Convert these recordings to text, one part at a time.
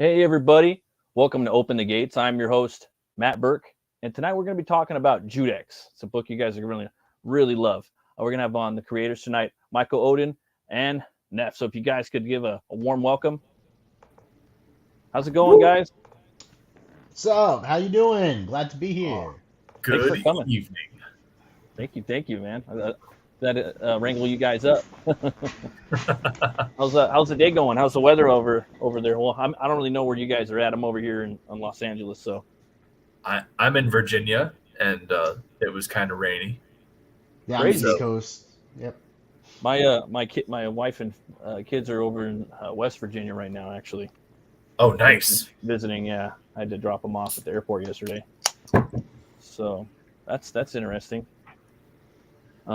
Hey, everybody. Welcome to Open the Gates. I'm your host, Matt Burke. And tonight we're going to be talking about Judex. It's a book you guys are going to really love. We're going to have on the creators tonight, Michael Odin and Neff. So if you guys could give a warm welcome. How's it going, guys? What's up? How you doing? Glad to be here. Thanks for Good coming. evening. Thank you, man. That wrangle you guys up. How's the day going? How's the weather over there? Well, I don't really know where you guys are at. I'm over here in Los Angeles, so I'm in Virginia, and it was kind of rainy. Yeah, I'm Crazy. East Coast. Yep. my wife and kids are over in West Virginia right now, actually. Oh, nice. Visiting. Yeah, I had to drop them off at the airport yesterday. So that's interesting.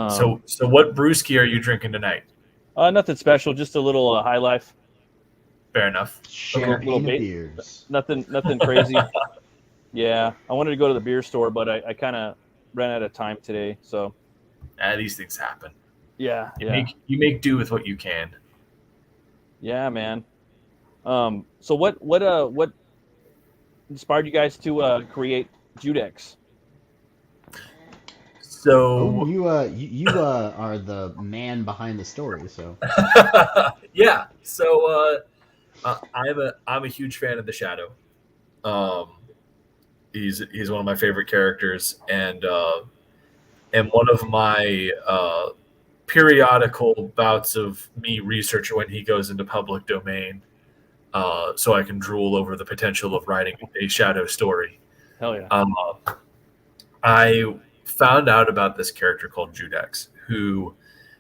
So what brewski are you drinking tonight? Nothing special, just a little high life. Fair enough. Champagne little and bait. beers. Nothing crazy. Yeah, I wanted to go to the beer store, but I kind of ran out of time today. So These things happen. yeah. You make do with what you can. Yeah, man. So what inspired you guys to create Judex? Oh, So you are the man behind the story. So yeah. So I'm a huge fan of the Shadow. He's one of my favorite characters, and one of my periodical bouts of me researching when he goes into public domain, so I can drool over the potential of writing a Shadow story. Hell yeah. I found out about this character called Judex, who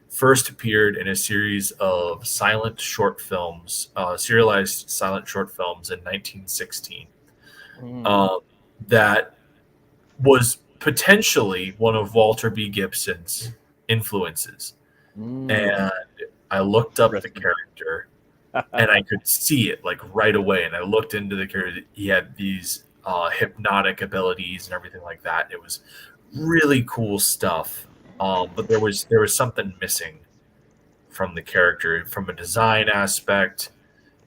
first appeared in a series of silent short films, serialized silent short films in 1916. That was potentially one of Walter B. Gibson's influences. And I looked up the character and I could see it like right away. And I looked into the character. He had these hypnotic abilities and everything like that. It was really cool stuff. But there was something missing from the character, from a design aspect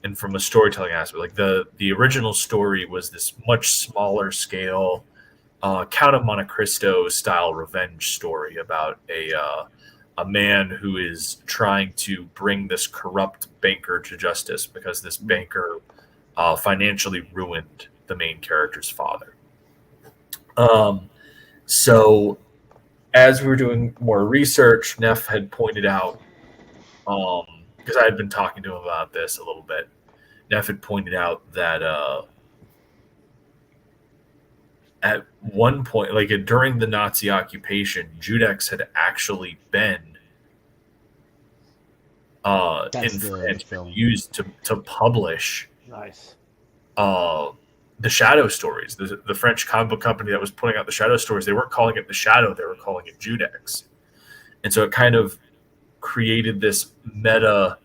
and from a storytelling aspect. Like the original story was this much smaller scale, Count of Monte Cristo style revenge story about a man who is trying to bring this corrupt banker to justice because this banker financially ruined the main character's father. So as we were doing more research, Neff had pointed out, because I had been talking to him about this a little bit, Neff had pointed out that at one point, like during the Nazi occupation, Judex had actually been in France used to publish Nice. The Shadow stories. The French comic book company that was putting out the Shadow stories, they weren't calling it the Shadow, they were calling it Judex. And so it kind of created this meta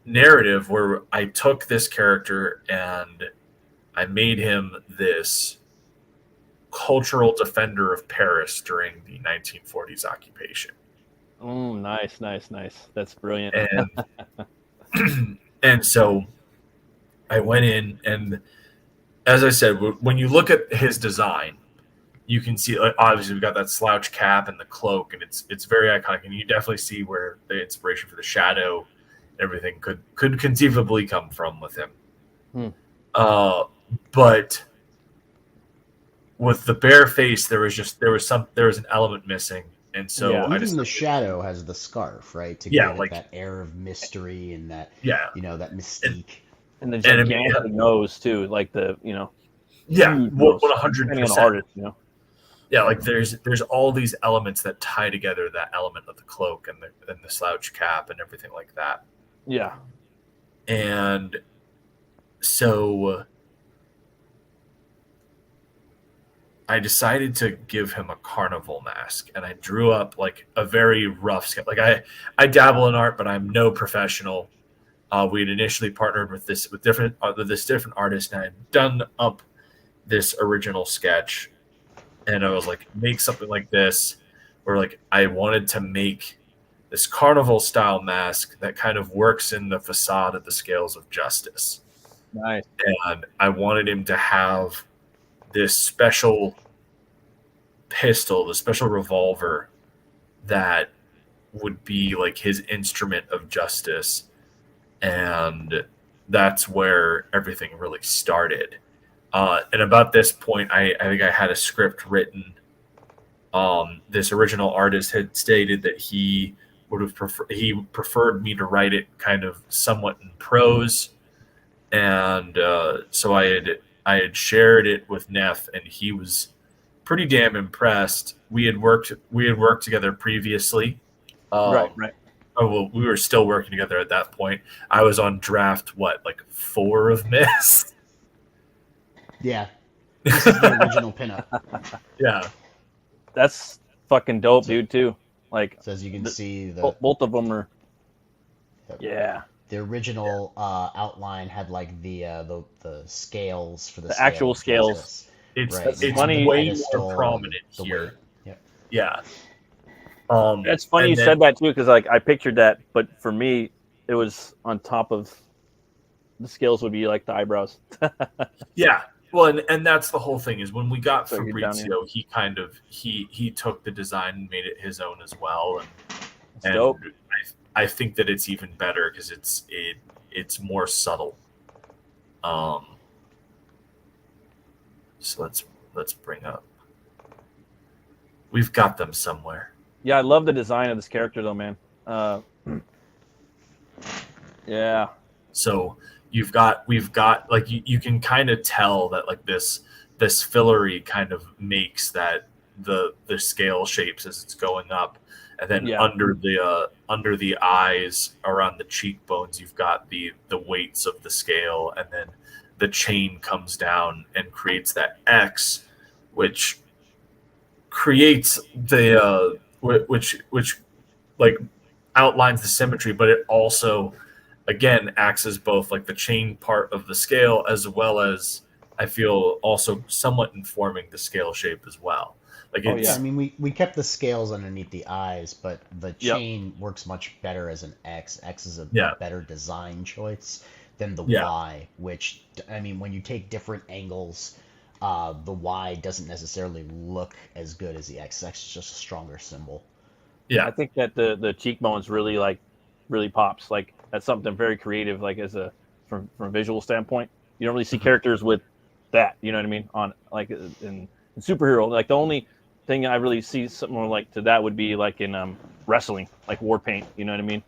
narrative where I took this character and I made him this cultural defender of Paris during the 1940s occupation. Oh, nice. That's brilliant. And so I went in, and as I said, when you look at his design, you can see, like, obviously we've got that slouch cap and the cloak, and it's very iconic, and you definitely see where the inspiration for the Shadow and everything could conceivably come from with him. But with the bare face, there was an element missing. And so Yeah. even the Shadow has the scarf, right? To Yeah, give like- it that air of mystery and that Yeah. that mystique. And the And I mean, gigantic nose too, like the Yeah, huge nose, 100%. depending on the artist, Yeah, like there's all these elements that tie together that element of the cloak and the slouch cap and everything like that. Yeah. And so I decided to give him a carnival mask, and I drew up like a very rough sketch. Like I dabble in art, but I'm no professional. We had initially partnered with this different artist, and I had done up this original sketch, and I was like, make something like this, where like I wanted to make this carnival style mask that kind of works in the facade of the scales of justice. Nice. and I wanted him to have this special pistol, the special revolver that would be like his instrument of justice. And that's where everything really started. And about this point, I think I had a script written. This original artist had stated that he would have preferred me to write it kind of somewhat in prose, and so I had shared it with Neff, and he was pretty damn impressed. We had worked together previously. Right. Oh, well, we were still working together at that point. I was on draft, like 4 of Miss? Yeah. This is the original pinup. Yeah. That's fucking dope, dude, too. Like, so as you can see, the both of them are. Yeah. The original outline had like the scales for the actual scales. It's funny. Way more prominent here. Yep. Yeah. It's funny you said that too, because like I pictured that, but for me, it was on top of the scales would be like the eyebrows. Yeah. Well, and that's the whole thing is when we got So Fabrizio, he kind of he took the design and made it his own as well, and dope. I think that it's even better because it's more subtle. So let's bring up. We've got them somewhere. Yeah, I love the design of this character though, man. Yeah. So we've got like you can kind of tell that like this fillery kind of makes that the scale shapes as it's going up, and then under the eyes, around the cheekbones, you've got the weights of the scale, and then the chain comes down and creates that X, which creates the which like outlines the symmetry, but it also again acts as both like the chain part of the scale as well as I feel also somewhat informing the scale shape as well. Like I mean, we kept the scales underneath the eyes, but the chain works much better as an X. X is a better design choice than the Y, which, I mean, when you take different angles, the Y doesn't necessarily look as good as the X. X is just a stronger symbol. Yeah, I think that the cheekbones really pops. Like that's something very creative. Like as from a visual standpoint, you don't really see characters with that. You know what I mean? On like in superhero, like the only thing I really see something more like to that would be like in wrestling, like war paint. You know what I mean?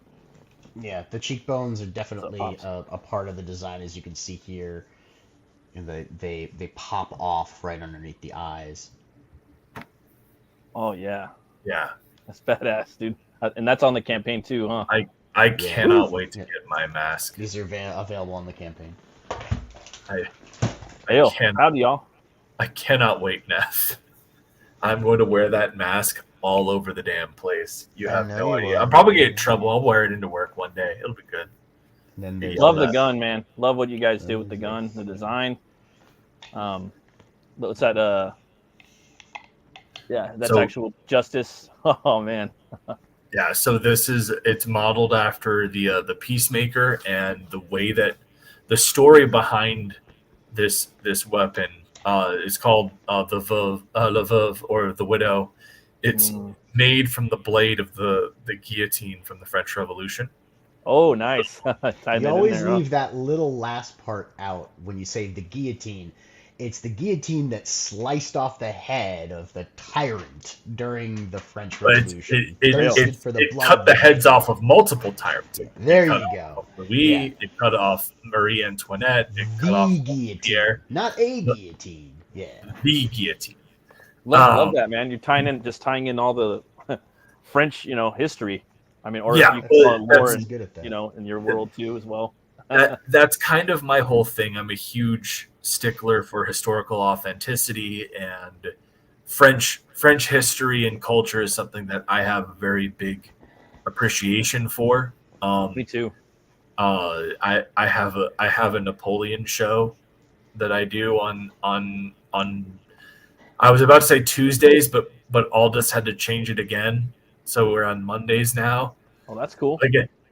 Yeah, the cheekbones are definitely a part of the design, as you can see here. And they pop off right underneath the eyes. Oh yeah. Yeah. That's badass, dude. And that's on the campaign too, huh? I cannot wait to get my mask. These are available on the campaign. Howdy, y'all. I cannot wait, Neff. I'm going to wear that mask all over the damn place. You have no idea. I'll probably get in trouble. I'll wear it into work one day. It'll be good. Love the gun, man. Love what you guys do with the gun, the design. What's that? Yeah, that's actual justice. Oh man. Yeah, so it's modeled after the Peacemaker, and the way that the story behind this weapon is called the Veuve, or the Widow. It's made from the blade of the guillotine from the French Revolution. Oh, nice. You always leave that little last part out when you say the guillotine. It's the guillotine that sliced off the head of the tyrant during the French Revolution. It cut the heads off of multiple tyrants. There you go. Louis, it cut off Marie Antoinette. It cut off guillotine, Pierre. not a guillotine. Yeah, the guillotine. Love that, man. You're tying in all the French, history. I mean, or you can call it lore, in your world too as well. That's kind of my whole thing. I'm a huge stickler for historical authenticity, and French history and culture is something that I have a very big appreciation for. Me too. I have a Napoleon show that I do on I was about to say Tuesdays, but Aldous had to change it again, so we're on Mondays now. Oh, that's cool.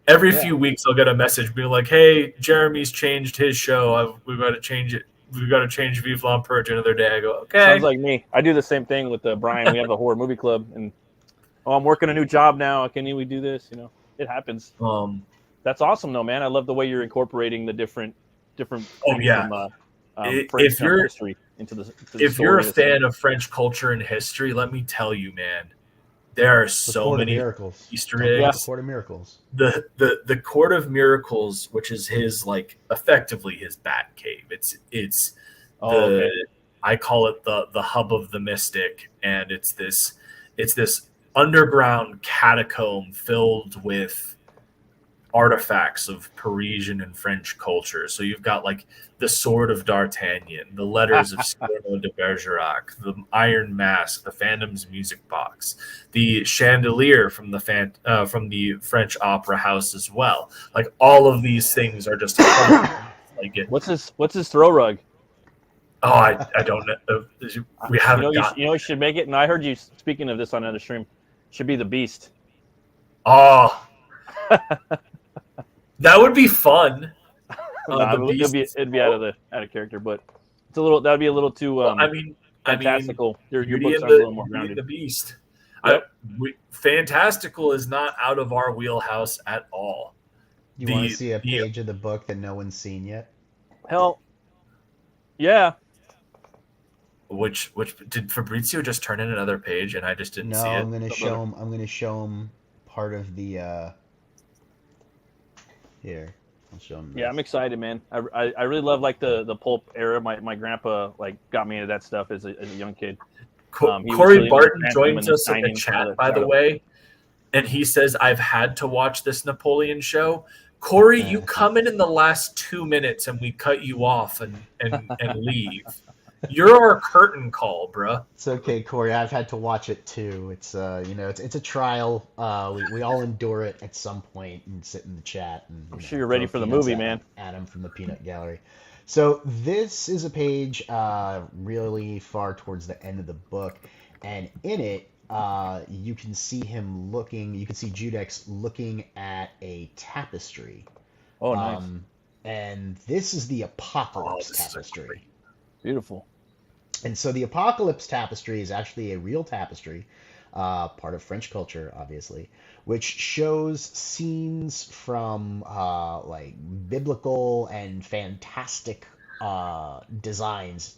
Every few weeks, I'll get a message being like, "Hey, Jeremy's changed his show. We've got to change it. We've got to change Vive l'Empereur another day." I go, "Okay." Sounds like me. I do the same thing with Brian. We have the horror movie club, and I'm working a new job now. Can we do this? It happens. That's awesome, though, man. I love the way you're incorporating the different things from French history into the if you're a fan of French culture and history, let me tell you, man, there are so many Easter eggs. The Court of Miracles. The Court of Miracles, which is his effectively his bat cave. It's I call it the hub of the mystic, and it's this underground catacomb filled with artifacts of Parisian and French culture. So you've got the sword of D'Artagnan, the letters of Cyrano de Bergerac, the Iron Mask, the Phantom's music box, the chandelier from the French Opera House as well. All of these things are just what's his throw rug? Oh, I don't know. We haven't. You should make it. And I heard you speaking of this on another stream. Should be the Beast. Oh. That would be fun. It'd be out of character, but it's a little. That'd be a little too. fantastical. Your books are a little more grounded. The Beast. Yep. Fantastical is not out of our wheelhouse at all. You want to see a page of the book that no one's seen yet? Hell, yeah. Which did Fabrizio just turn in another page and I just didn't see it? No, I'm going to show him part of the. Here, I'll show him. Yeah, I'm excited, man. I really love the pulp era. My grandpa got me into that stuff as a young kid. Corey Barton joins us in the chat, by the way, and he says, "I've had to watch this Napoleon show." Corey, you come in the last 2 minutes and we cut you off and leave. You're our curtain call, bruh. It's okay, Corey. I've had to watch it too. It's it's a trial. We all endure it at some point and sit in the chat. And, I'm sure you're ready for the movie, man. Adam from the Peanut Gallery. So this is a page really far towards the end of the book, and in it you can see him looking. You can see Judex looking at a tapestry. Oh, nice. And this is the Apocalypse Tapestry. Beautiful. And so the Apocalypse Tapestry is actually a real tapestry, part of French culture, obviously, which shows scenes from biblical and fantastic designs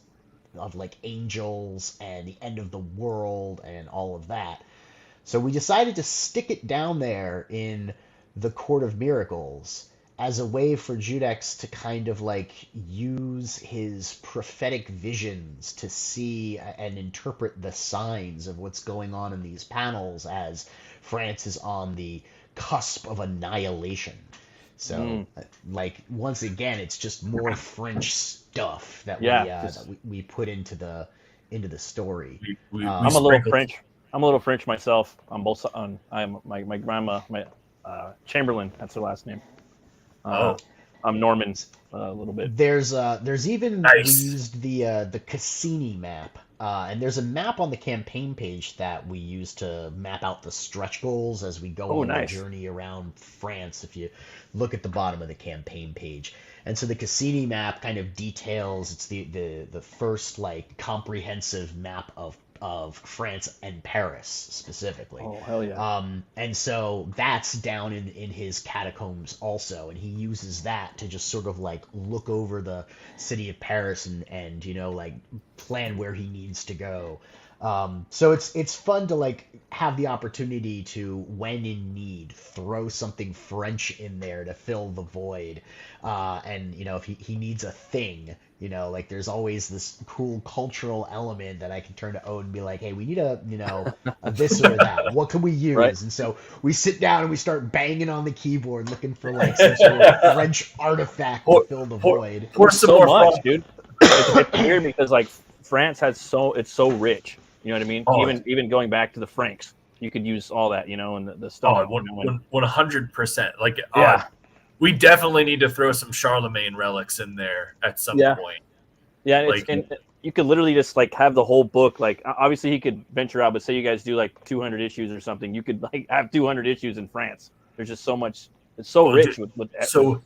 of angels and the end of the world and all of that. So we decided to stick it down there in the Court of Miracles as a way for Judex to kind of use his prophetic visions to see and interpret the signs of what's going on in these panels as France is on the cusp of annihilation. So, once again, it's just more French stuff that we put into the story. I'm a little French. I'm a little French myself. On both. I'm my grandma, Chamberlain. That's her last name. I'm Norman a little bit. There's even we used the Cassini map, and there's a map on the campaign page that we use to map out the stretch goals as we go on the journey around France. If you look at the bottom of the campaign page, and so the Cassini map kind of details. It's the first comprehensive map of France and Paris specifically. Oh, hell yeah. And so that's down in his catacombs also, and he uses that to just sort of look over the city of Paris and plan where he needs to go. So it's fun to have the opportunity to, when in need, throw something French in there to fill the void. And if he needs a thing, there's always this cool cultural element that I can turn to Odin and be like, hey, we need a this or that. What can we use? Right. And so we sit down and we start banging on the keyboard looking for some sort of French artifact to fill the void. So much, dude. It's weird because France has it's so rich. You know what I mean? Oh, even going back to the Franks, you could use all that, and the stuff. 100%. We definitely need to throw some Charlemagne relics in there at some point. Yeah, and you could literally just have the whole book. Obviously, he could venture out, but say you guys do 200 issues or something, you could have 200 issues in France. There's just so much It's so rich with so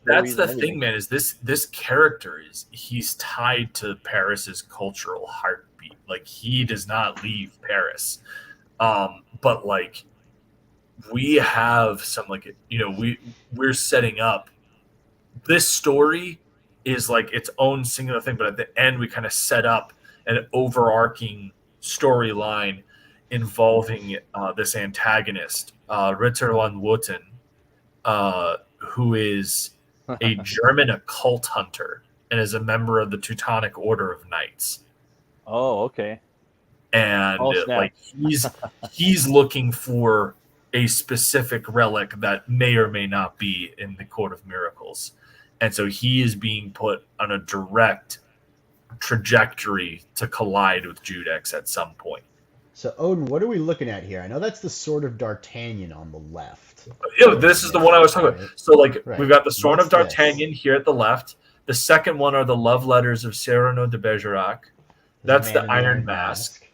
that's the thing, man. Is this character he's tied to Paris's cultural heartbeat. Like, he does not leave Paris. But like, we have some, like, we're setting up this story is like its own singular thing, but at the end we kind of set up an overarching storyline involving this antagonist, Ritter von Wotan, who is a German occult hunter and is a member of the Teutonic Order of Knights. Oh, okay. And like, he's looking for a specific relic that may or may not be in the Court of Miracles. And so he is being put on a direct trajectory to collide with Judex at some point. So, Odin, what are we looking at here? I know that's the Sword of D'Artagnan on the left. This is the one I was talking about. So, like, we've got the Sword of D'Artagnan here at the left. The second one are the love letters of Cyrano de Bergerac. That's the Iron Mask.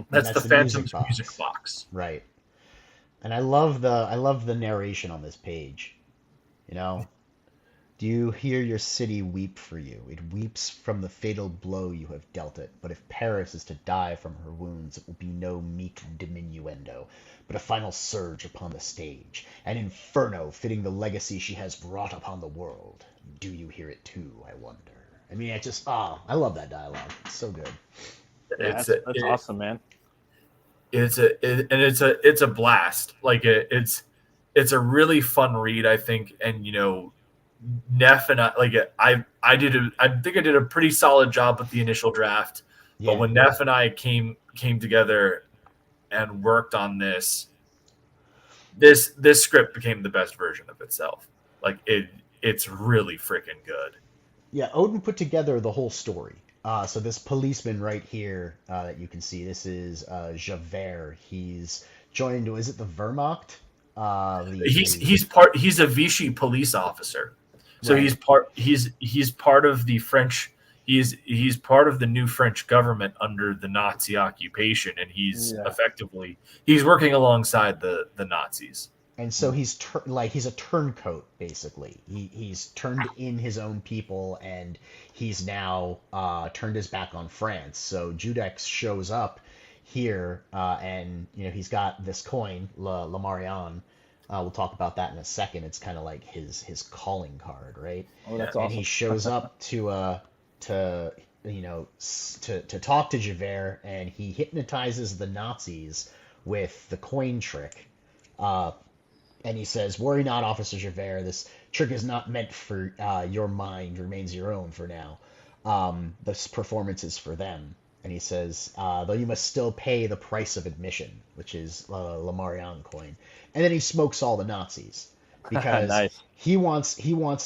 That's the Phantom's music box. Right. And I love the narration on this page. Do you hear your city weep for you? It weeps from the fatal blow you have dealt it. But if Paris is to die from her wounds, it will be no meek diminuendo, but a final surge upon the stage, an inferno fitting the legacy she has brought upon the world. Do you hear it too, I wonder? I mean, I love that dialogue. It's so good. That's awesome, man. It's a blast. Like, it's a really fun read, I think. And Neff and I think I did a pretty solid job with the initial draft. Yeah. But when Neff and I came together and worked on this script became the best version of itself. Like, it's really freaking good. Yeah, Odin put together the whole story. So this policeman right here that you can see, this is Javert. He's joined. Is it the Wehrmacht? He's a Vichy police officer. So right. he's part of the French. He's part of the new French government under the Nazi occupation, and he's working alongside the Nazis. And so he's a turncoat, basically. He's turned in his own people, and he's now turned his back on France. So Judex shows up here, and he's got this coin, Le Marion. We'll talk about that in a second. It's kind of like his calling card, right? Oh, that's awesome. And he shows up to talk to Javert, and he hypnotizes the Nazis with the coin trick. And he says, "Worry not, Officer Javert. This trick is not meant for your mind. Remains your own for now. This performance is for them." And he says, "Though you must still pay the price of admission," which is Le Marion coin. And then he smokes all the Nazis because nice. he wants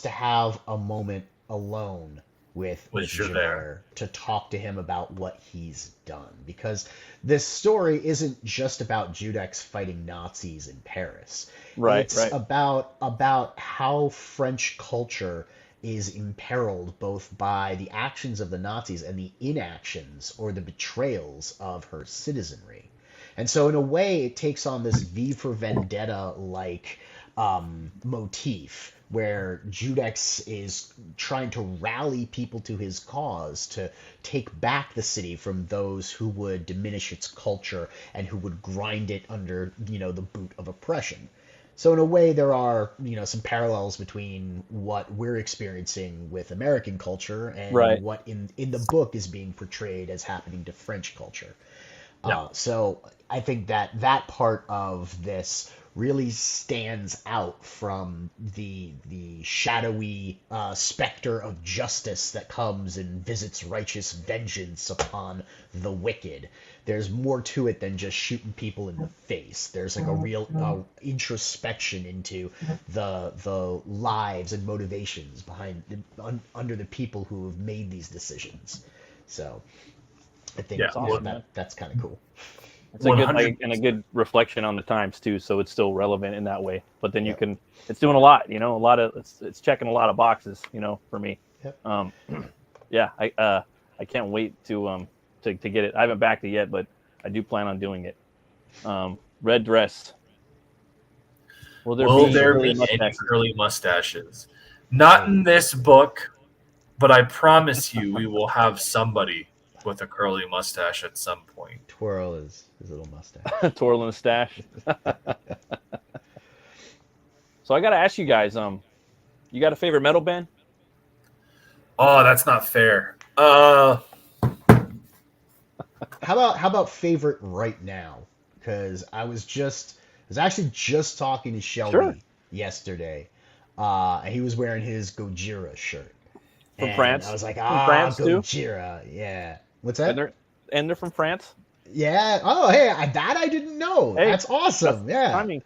to have a moment alone with Javert to talk to him about what he's done. Because this story isn't just about Judex fighting Nazis in Paris. It's about how French culture is imperiled both by the actions of the Nazis and the inactions or the betrayals of her citizenry. And so in a way, it takes on this V for Vendetta-like motif, where Judex is trying to rally people to his cause to take back the city from those who would diminish its culture and who would grind it under, the boot of oppression. So in a way, there are, some parallels between what we're experiencing with American culture and what in the book is being portrayed as happening to French culture. Yeah. So I think that part of this really stands out from the shadowy specter of justice that comes and visits righteous vengeance upon the wicked. There's more to it than just shooting people in the face. There's like a real introspection into the lives and motivations behind under the people who have made these decisions. So I think that's kind of cool. It's a good reflection on the times too, so it's still relevant in that way. But then it's doing a lot, it's checking a lot of boxes, for me. Yep. I can't wait to get it. I haven't backed it yet, but I do plan on doing it. Red dress. Will there be any curly mustaches? Not in this book, but I promise you we will have somebody with a curly mustache at some point. Twirl his little mustache. Twirling a stash. So I got to ask you guys, you got a favorite metal band? Oh, that's not fair. How about favorite right now? Because I was actually just talking to Shelby yesterday. He was wearing his Gojira shirt. From France? I was like, France Gojira, yeah. What's that? And they're from France? Yeah. Oh, hey, that I didn't know. Hey, that's awesome. Timing.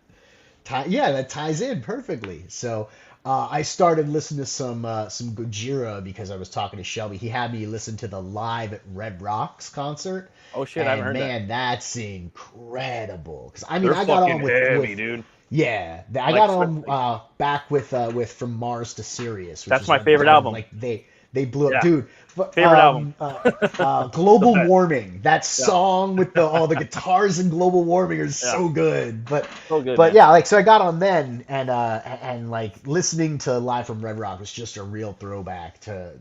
That ties in perfectly. So I started listening to some Gojira because I was talking to Shelby. He had me listen to the Live at Red Rocks concert. Oh shit, I haven't heard that. Man, that's incredible. Because I mean, I got on with dude. Yeah, I got on back with From Mars to Sirius. Which that's my favorite album. Like they blew up, dude. Favorite album. Global Warming. That song with all the guitars in Global Warming is so good. But man. So I got on then and like listening to Live from Red Rock was just a real throwback to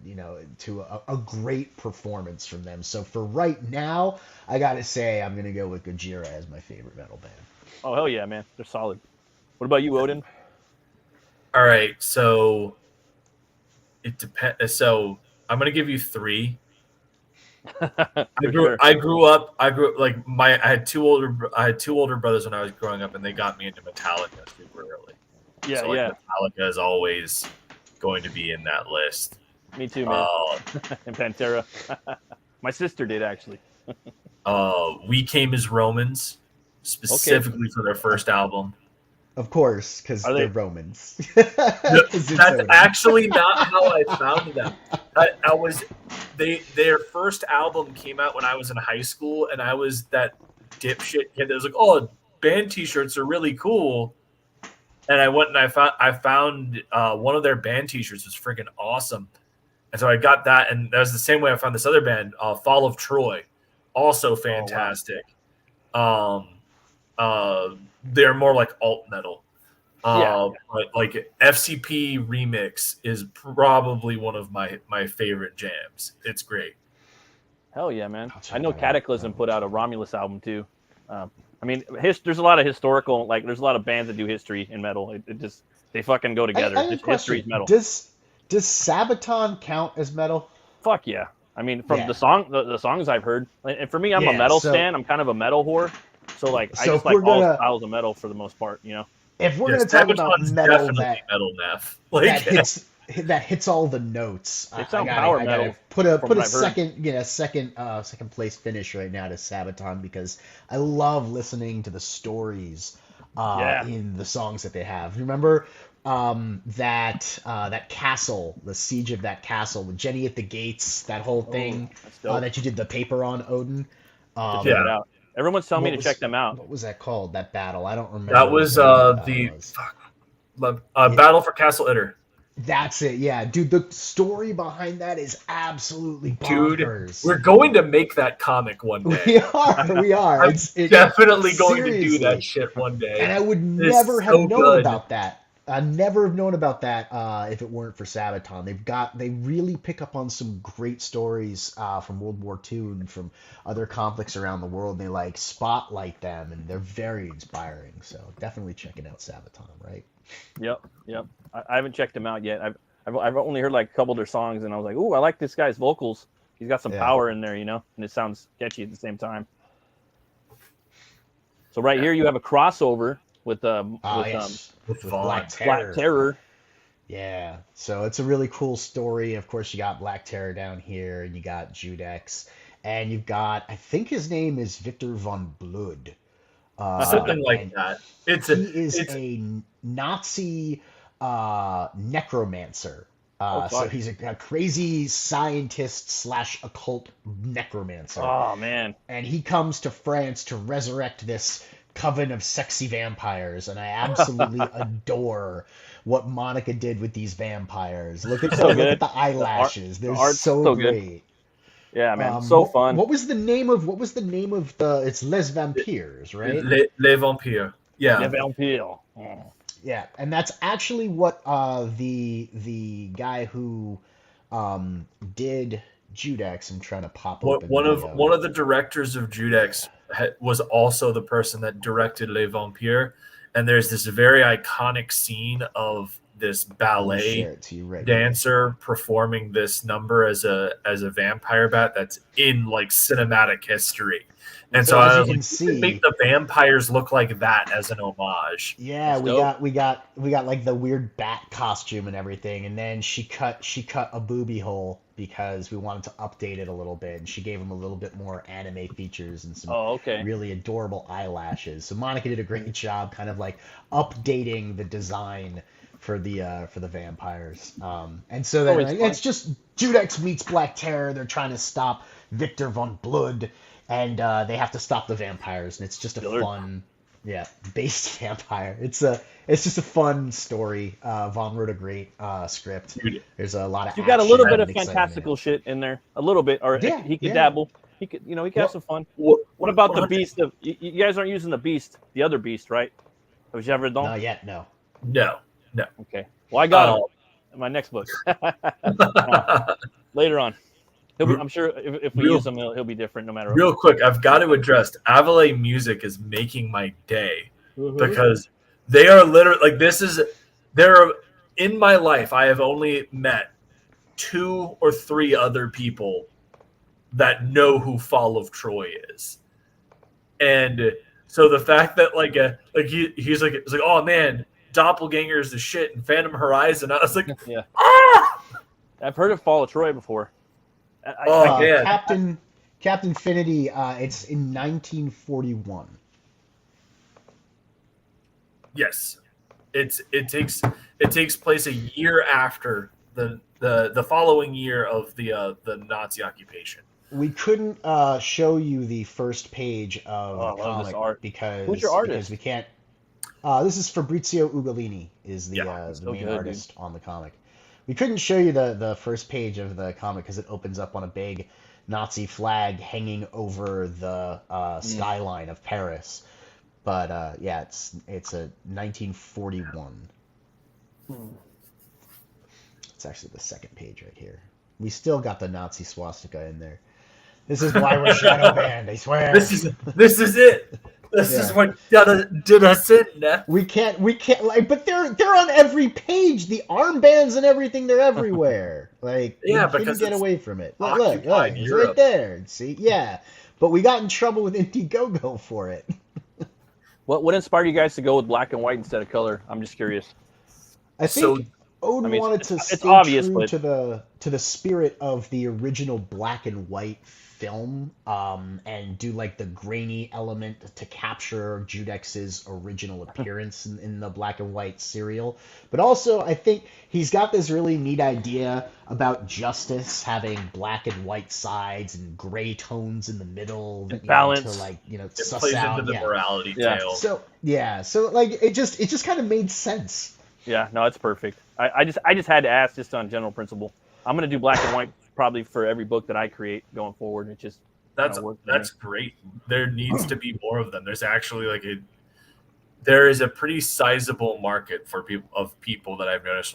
a great performance from them. So for right now, I gotta say I'm gonna go with Gojira as my favorite metal band. Oh hell yeah, man, they're solid. What about you, Odin? All right, so it depends. So I'm gonna give you 3. I grew up like I had two older brothers when I was growing up, and they got me into Metallica super early. Yeah, so, Metallica is always going to be in that list. Me too, man. And Pantera. My sister did actually. We Came as Romans, specifically for their first album. Of course, because they're Romans. That's actually not how I found them. Their first album came out when I was in high school, and I was that dipshit kid that was like, "Oh, band T-shirts are really cool." And I went and I found one of their band T-shirts was freaking awesome, and so I got that. And that was the same way I found this other band, Fall of Troy, also fantastic. Oh, wow. They're more like alt metal. But like FCP Remix is probably one of my favorite jams. It's great. Hell yeah, man. I know Cataclysm put out a Romulus album too. I mean, there's a lot of historical, like there's a lot of bands that do history in metal. It just, they fucking go together. History is metal. Does Sabaton count as metal? Fuck yeah. I mean, from the songs I've heard, and for me, I'm a metal stan. I'm kind of a metal whore. So like, I just like all styles of metal for the most part, If we're gonna talk about metal that hits all the notes, I gotta put a second place finish right now to Sabaton because I love listening to the stories in the songs that they have. Remember that castle, the siege of that castle with Jenny at the gates, that whole thing that you did the paper on, Odin. Check it out. Everyone's telling me to check them out. What was that called? That battle? I don't remember. That was Battle for Castle Itter. That's it. Yeah, dude. The story behind that is absolutely bonkers. Dude, we're going to make that comic one day. We are. I'm definitely going to do that shit one day. And I would never have known about that. I never have known about that if it weren't for Sabaton. They really pick up on some great stories from World War II and from other conflicts around the world. They like spotlight them, and they're very inspiring. So definitely checking out Sabaton, right? Yep. I haven't checked them out yet. I've only heard like a couple of their songs, and I was like, ooh, I like this guy's vocals. He's got some power in there, and it sounds catchy at the same time. So right here you have a crossover with Black Terror. Yeah, so it's a really cool story. Of course, you got Black Terror down here, and you got Judex, and you've got, I think his name is Victor von Blood. Something like that. He is a Nazi necromancer. So he's a crazy scientist / occult necromancer. Oh, man. And he comes to France to resurrect this coven of sexy vampires, and I absolutely adore what Monica did with these vampires. Look at the eyelashes. They're so great. Good. Yeah, man, so fun. What was the name of the? It's Les Vampires, right? Les Vampires. Yeah. Les Vampires. Yeah, and that's actually what the guy who did Judex. I'm trying to pop What open one of the directors of Judex was also the person that directed Les Vampires, and there's this very iconic scene of this ballet dancer performing this number as a vampire bat that's in like cinematic history. And so I was like, you can make the vampires look like that as an homage. Yeah, we got like the weird bat costume and everything, and then she cut a booby hole because we wanted to update it a little bit, and she gave him a little bit more anime features and some really adorable eyelashes. So Monica did a great job, kind of like updating the design for the vampires. And so then it's just Judex meets Black Terror. They're trying to stop Victor von Blood, and they have to stop the vampires, and it's just a fun, based vampire. It's just a fun story. Vaughn wrote a great script. There's a lot of you got a little bit of fantastical shit in there, a little bit, or he could dabble. He could, he could have some fun. What about the beast? You guys aren't using the beast, the other beast, right? Have you ever done? Not yet, no. Okay. Well, I got him in my next book. Later on. I'm sure if we use him, he'll be different no matter what. Real quick, I've got to address Avale Music is making my day because they are literally like in my life, I have only met 2 or 3 other people that know who Fall of Troy is. And so the fact that he's like, it's like, oh man, Doppelganger is the shit and Phantom Horizon. I was like, I've heard of Fall of Troy before. Captain Finity, it's in 1941. Yes, it takes place a year after the following year of the Nazi occupation. We couldn't show you the first page of the comic because who's your artist? Because we can't. This is Fabrizio Ugolini is the main artist on the comic. We couldn't show you the first page of the comic because it opens up on a big Nazi flag hanging over the skyline of Paris. But it's a 1941. It's actually the second page right here. We still got the Nazi swastika in there. This is why we're shadow banned, I swear. This is it. This is what did us in. We can't but they're on every page. The armbands and everything, they're everywhere. Like we couldn't get away from it. Look, it's right there. See, but we got in trouble with Indiegogo for it. What inspired you guys to go with black and white instead of color? I'm just curious. I think Odin wanted to stay true to the spirit of the original black and white film, and do like the grainy element to capture Judex's original appearance in the black and white serial. But also, I think he's got this really neat idea about justice having black and white sides and gray tones in the middle, balance. It plays into the morality tale. So it just kind of made sense. Yeah, no, it's perfect. I just had to ask, just on general principle. I'm gonna do black and white probably for every book that I create going forward. It just that's great. There needs to be more of them. There's actually there is a pretty sizable market for people that I've noticed.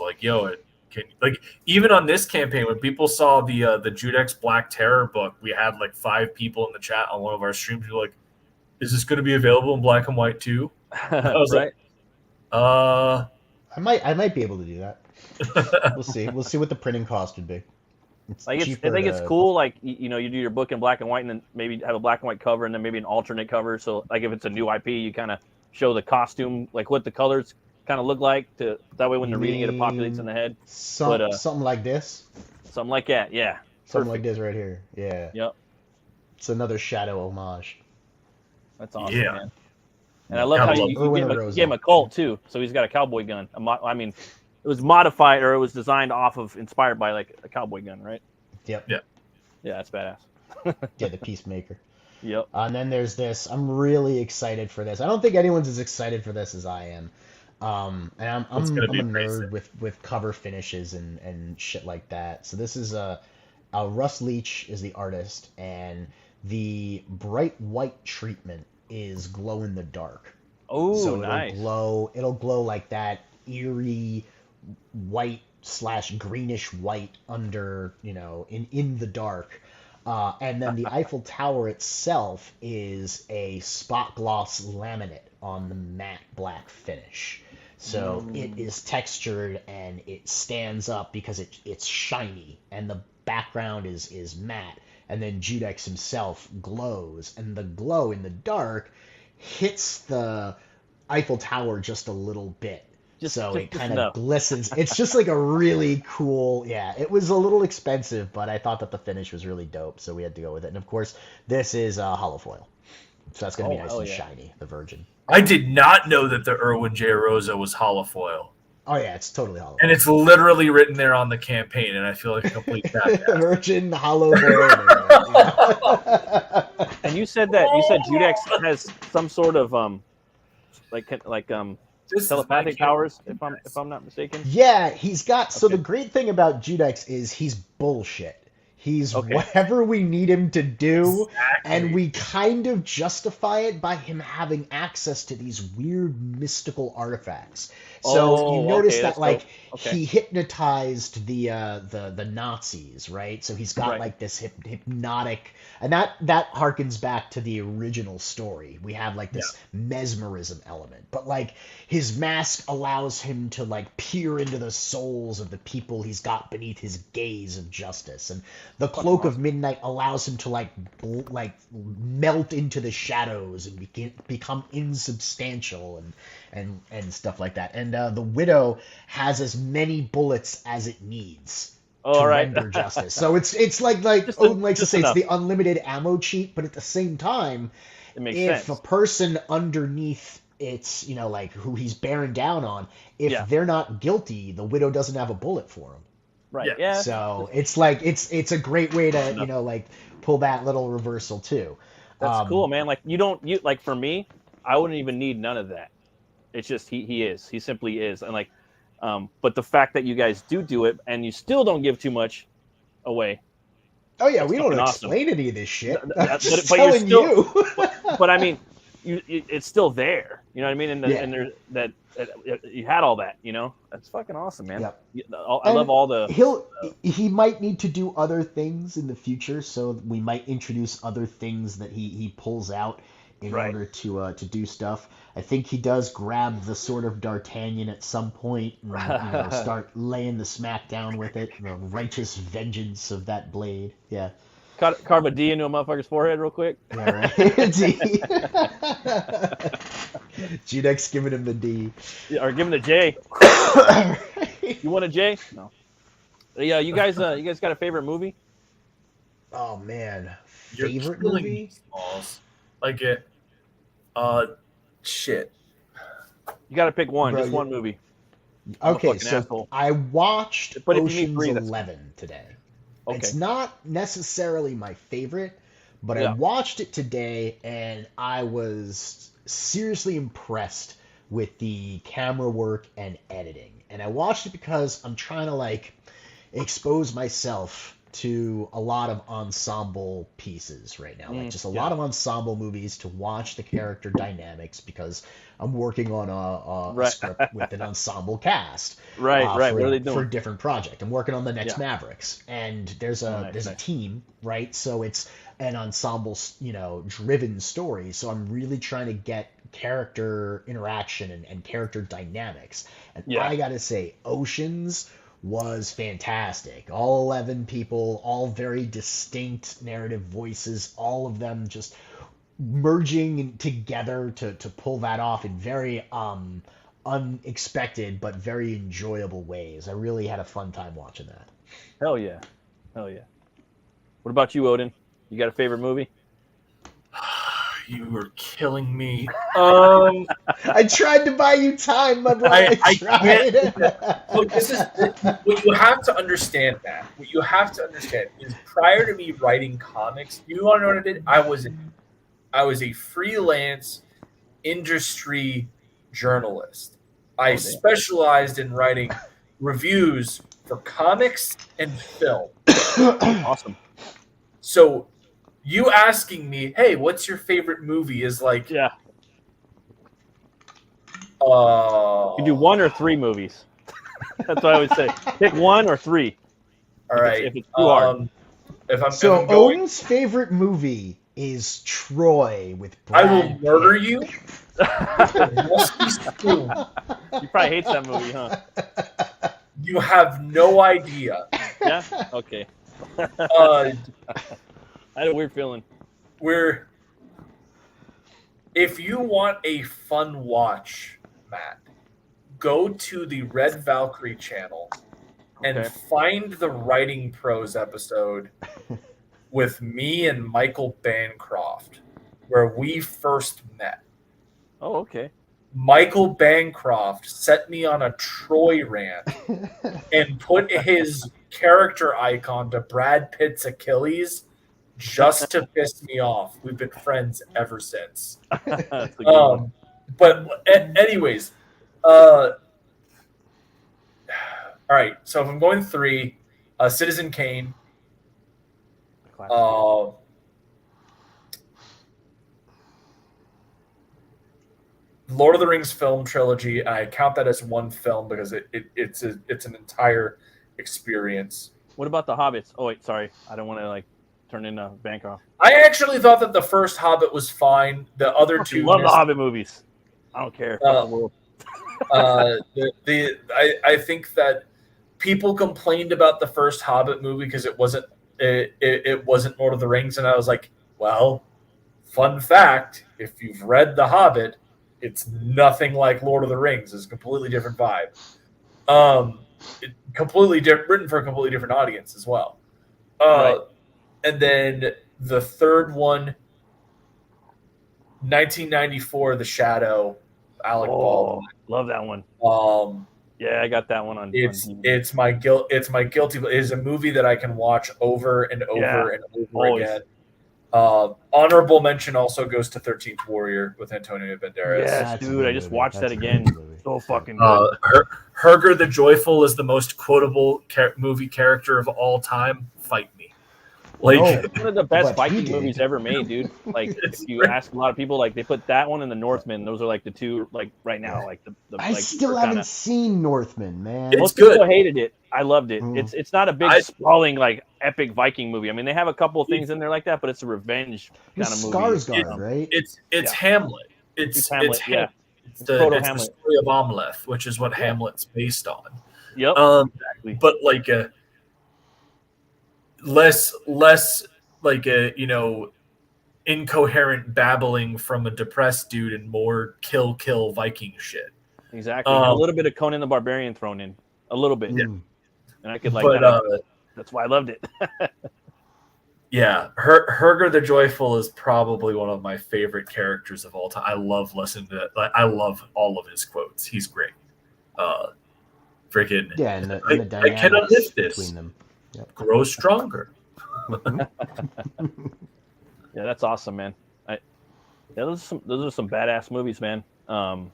Even on this campaign, when people saw the Judex Black Terror book, we had 5 people in the chat on one of our streams who were like, "Is this going to be available in black and white too?" I was right. I might be able to do that. We'll see. We'll see what the printing cost would be. I think it's cool. You do your book in black and white, and then maybe have a black and white cover, and then maybe an alternate cover. So, if it's a new IP, you kind of show the costume, what the colors kind of look like. That way, when they're reading it, it populates in the head. Something like this. Something like that, yeah. Something like this right here, yeah. Yep. It's another Shadow homage. That's awesome, man. And I love how you gave him a Colt too. So he's got a cowboy gun. It was modified, or it was designed inspired by a cowboy gun, right? Yep. Yeah. Yeah, that's badass. The Peacemaker. Yep. And then there's this. I'm really excited for this. I don't think anyone's as excited for this as I am. And I'm a nerd with cover finishes and shit like that. So this is Russ Leach is the artist, and the bright white treatment is glow in the dark. Oh, So nice. It'll glow like that eerie white / greenish white under, in the dark. And then the Eiffel Tower itself is a spot gloss laminate on the matte black finish. So it is textured and it stands up because it's shiny and the background is matte. And then Judex himself glows, and the glow in the dark hits the Eiffel Tower just a little bit. So it kind of glistens. It's just like a really cool, yeah. It was a little expensive, but I thought that the finish was really dope, so we had to go with it. And of course, this is hollow foil, so that's gonna be nice and shiny. The Virgin. I did not know that the Irwin J. Rosa was hollow foil. Oh yeah, it's totally hollow. And it's literally written there on the campaign, and I feel like a complete badass. Virgin hollow foil. And you said Judex has some sort of telepathic powers, if I'm not mistaken. Yeah, he's got. So the great thing about Judex is he's bullshit. He's whatever we need him to do, and we kind of justify it by him having access to these weird mystical artifacts. So you notice that he hypnotized the Nazis, right? So he's got like this hypnotic, and that harkens back to the original story. We have like this mesmerism element, but like his mask allows him to like peer into the souls of the people he's got beneath his gaze of justice, and the cloak of midnight allows him to like melt into the shadows and become insubstantial and stuff like that. And the Widow has as many bullets as it needs to render justice. So it's like Odin likes to say, it's the unlimited ammo cheat, but at the same time, it makes if sense. a person underneath it's, like who he's bearing down on, if they're not guilty, the Widow doesn't have a bullet for them. Right. Yeah. So it's like it's a great way to pull that little reversal too. That's cool, man. Like like for me, I wouldn't even need none of that. It's just he simply is, and but the fact that you guys do it and you still don't give too much away. Oh yeah, we don't explain any of this shit. But you're still, but I mean, it's still there. You know what I mean? And there's that you had all that. That's fucking awesome, man. Yep. I love all the. He might need to do other things in the future, so we might introduce other things that he pulls out in order to do stuff. I think he does grab the sword of D'Artagnan at some point and start laying the smack down with it. The righteous vengeance of that blade. Yeah. Carve a D into a motherfucker's forehead real quick. Yeah, right. D. Judex giving him the D. Yeah, or give him the J. You want a J? No. Yeah, you guys got a favorite movie? Oh man, Favorite movie? Like it. Shit. You got to pick one, just one movie. Okay, so asshole. I watched Ocean's 11 today. Okay. It's not necessarily my favorite, but I watched it today and I was seriously impressed with the camera work and editing. And I watched it because I'm trying to expose myself to a lot of ensemble pieces right now, just a lot of ensemble movies to watch the character dynamics, because I'm working on a script with an ensemble cast. Right. What are they doing? For a different project. I'm working on the next Mavericks, and there's a team, right? So it's an ensemble, driven story. So I'm really trying to get character interaction and character dynamics. And I gotta say, Oceans was fantastic. All 11 people, all very distinct narrative voices, all of them just merging together to pull that off in very unexpected but very enjoyable ways. I really had a fun time watching that. Hell yeah. What about you, Odin? You got a favorite movie? You were killing me. I tried to buy you time, my brother. I tried. Look, this is what you have to understand, Matt. What you have to understand is, prior to me writing comics, you want to know what I did? I was a freelance industry journalist. I specialized in writing reviews for comics and film. Awesome. So you asking me, hey, what's your favorite movie, is like, You do 1 or 3 movies. That's what I would say. Pick 1 or 3. All right. If it's too hard. If I'm So going, Odin's favorite movie is Troy with I Brad will murder Pitt. you. He probably hates that movie, huh? You have no idea. Yeah? Okay. I had a weird feeling. If you want a fun watch, Matt, go to the Red Valkyrie channel and find the Writing Pros episode with me and Michael Bancroft, where we first met. Oh, okay. Michael Bancroft set me on a Troy rant and put his character icon to Brad Pitt's Achilles just to piss me off. We've been friends ever since. But anyways, all right. So if I'm going 3, Citizen Kane, Lord of the Rings film trilogy. I count that as one film because it's an entire experience. What about the Hobbits? Oh wait, sorry, I don't want to turn into Bancroft. I actually thought that the first Hobbit was fine. The other 2, love the Hobbit movies. I don't care. I think that people complained about the first Hobbit movie because it wasn't Lord of the Rings, and I was like, well, fun fact: if you've read The Hobbit, it's nothing like Lord of the Rings. It's a completely different vibe. Written for a completely different audience as well. Right. And then the third one, 1994, The Shadow, Alec Baldwin. Love that one. Yeah, I got that one on. It's my guilty. It is a movie that I can watch over and over and over again. Honorable mention also goes to 13th Warrior with Antonio Banderas. Yes, dude, I just watched that again. So fucking good. Herger the Joyful is the most quotable movie character of all time. Fight me. One of the best Viking movies ever made, dude. If you ask a lot of people, they put that one and The Northman. Those are the 2 right now. I still haven't seen Northman, man. Most people hated it. I loved it. It's not a big sprawling epic Viking movie. I mean, they have a couple of things in there like that, but it's a revenge kind of movie. Skarsgård, right? It's Hamlet. It's Hamlet. It's the story of Amleth, which is what Hamlet's based on. Yep. Exactly. But less incoherent babbling from a depressed dude and more kill Viking shit. Exactly. A little bit of Conan the Barbarian thrown in. A little bit. Yeah. And I could that's why I loved it. Yeah. Herger the Joyful is probably one of my favorite characters of all time. I love listening to it. I love all of his quotes. He's great. Freaking and the I cannot lift this. Between them. Yep. Grow stronger. Yeah, that's awesome, man. Those are some badass movies, man. 13th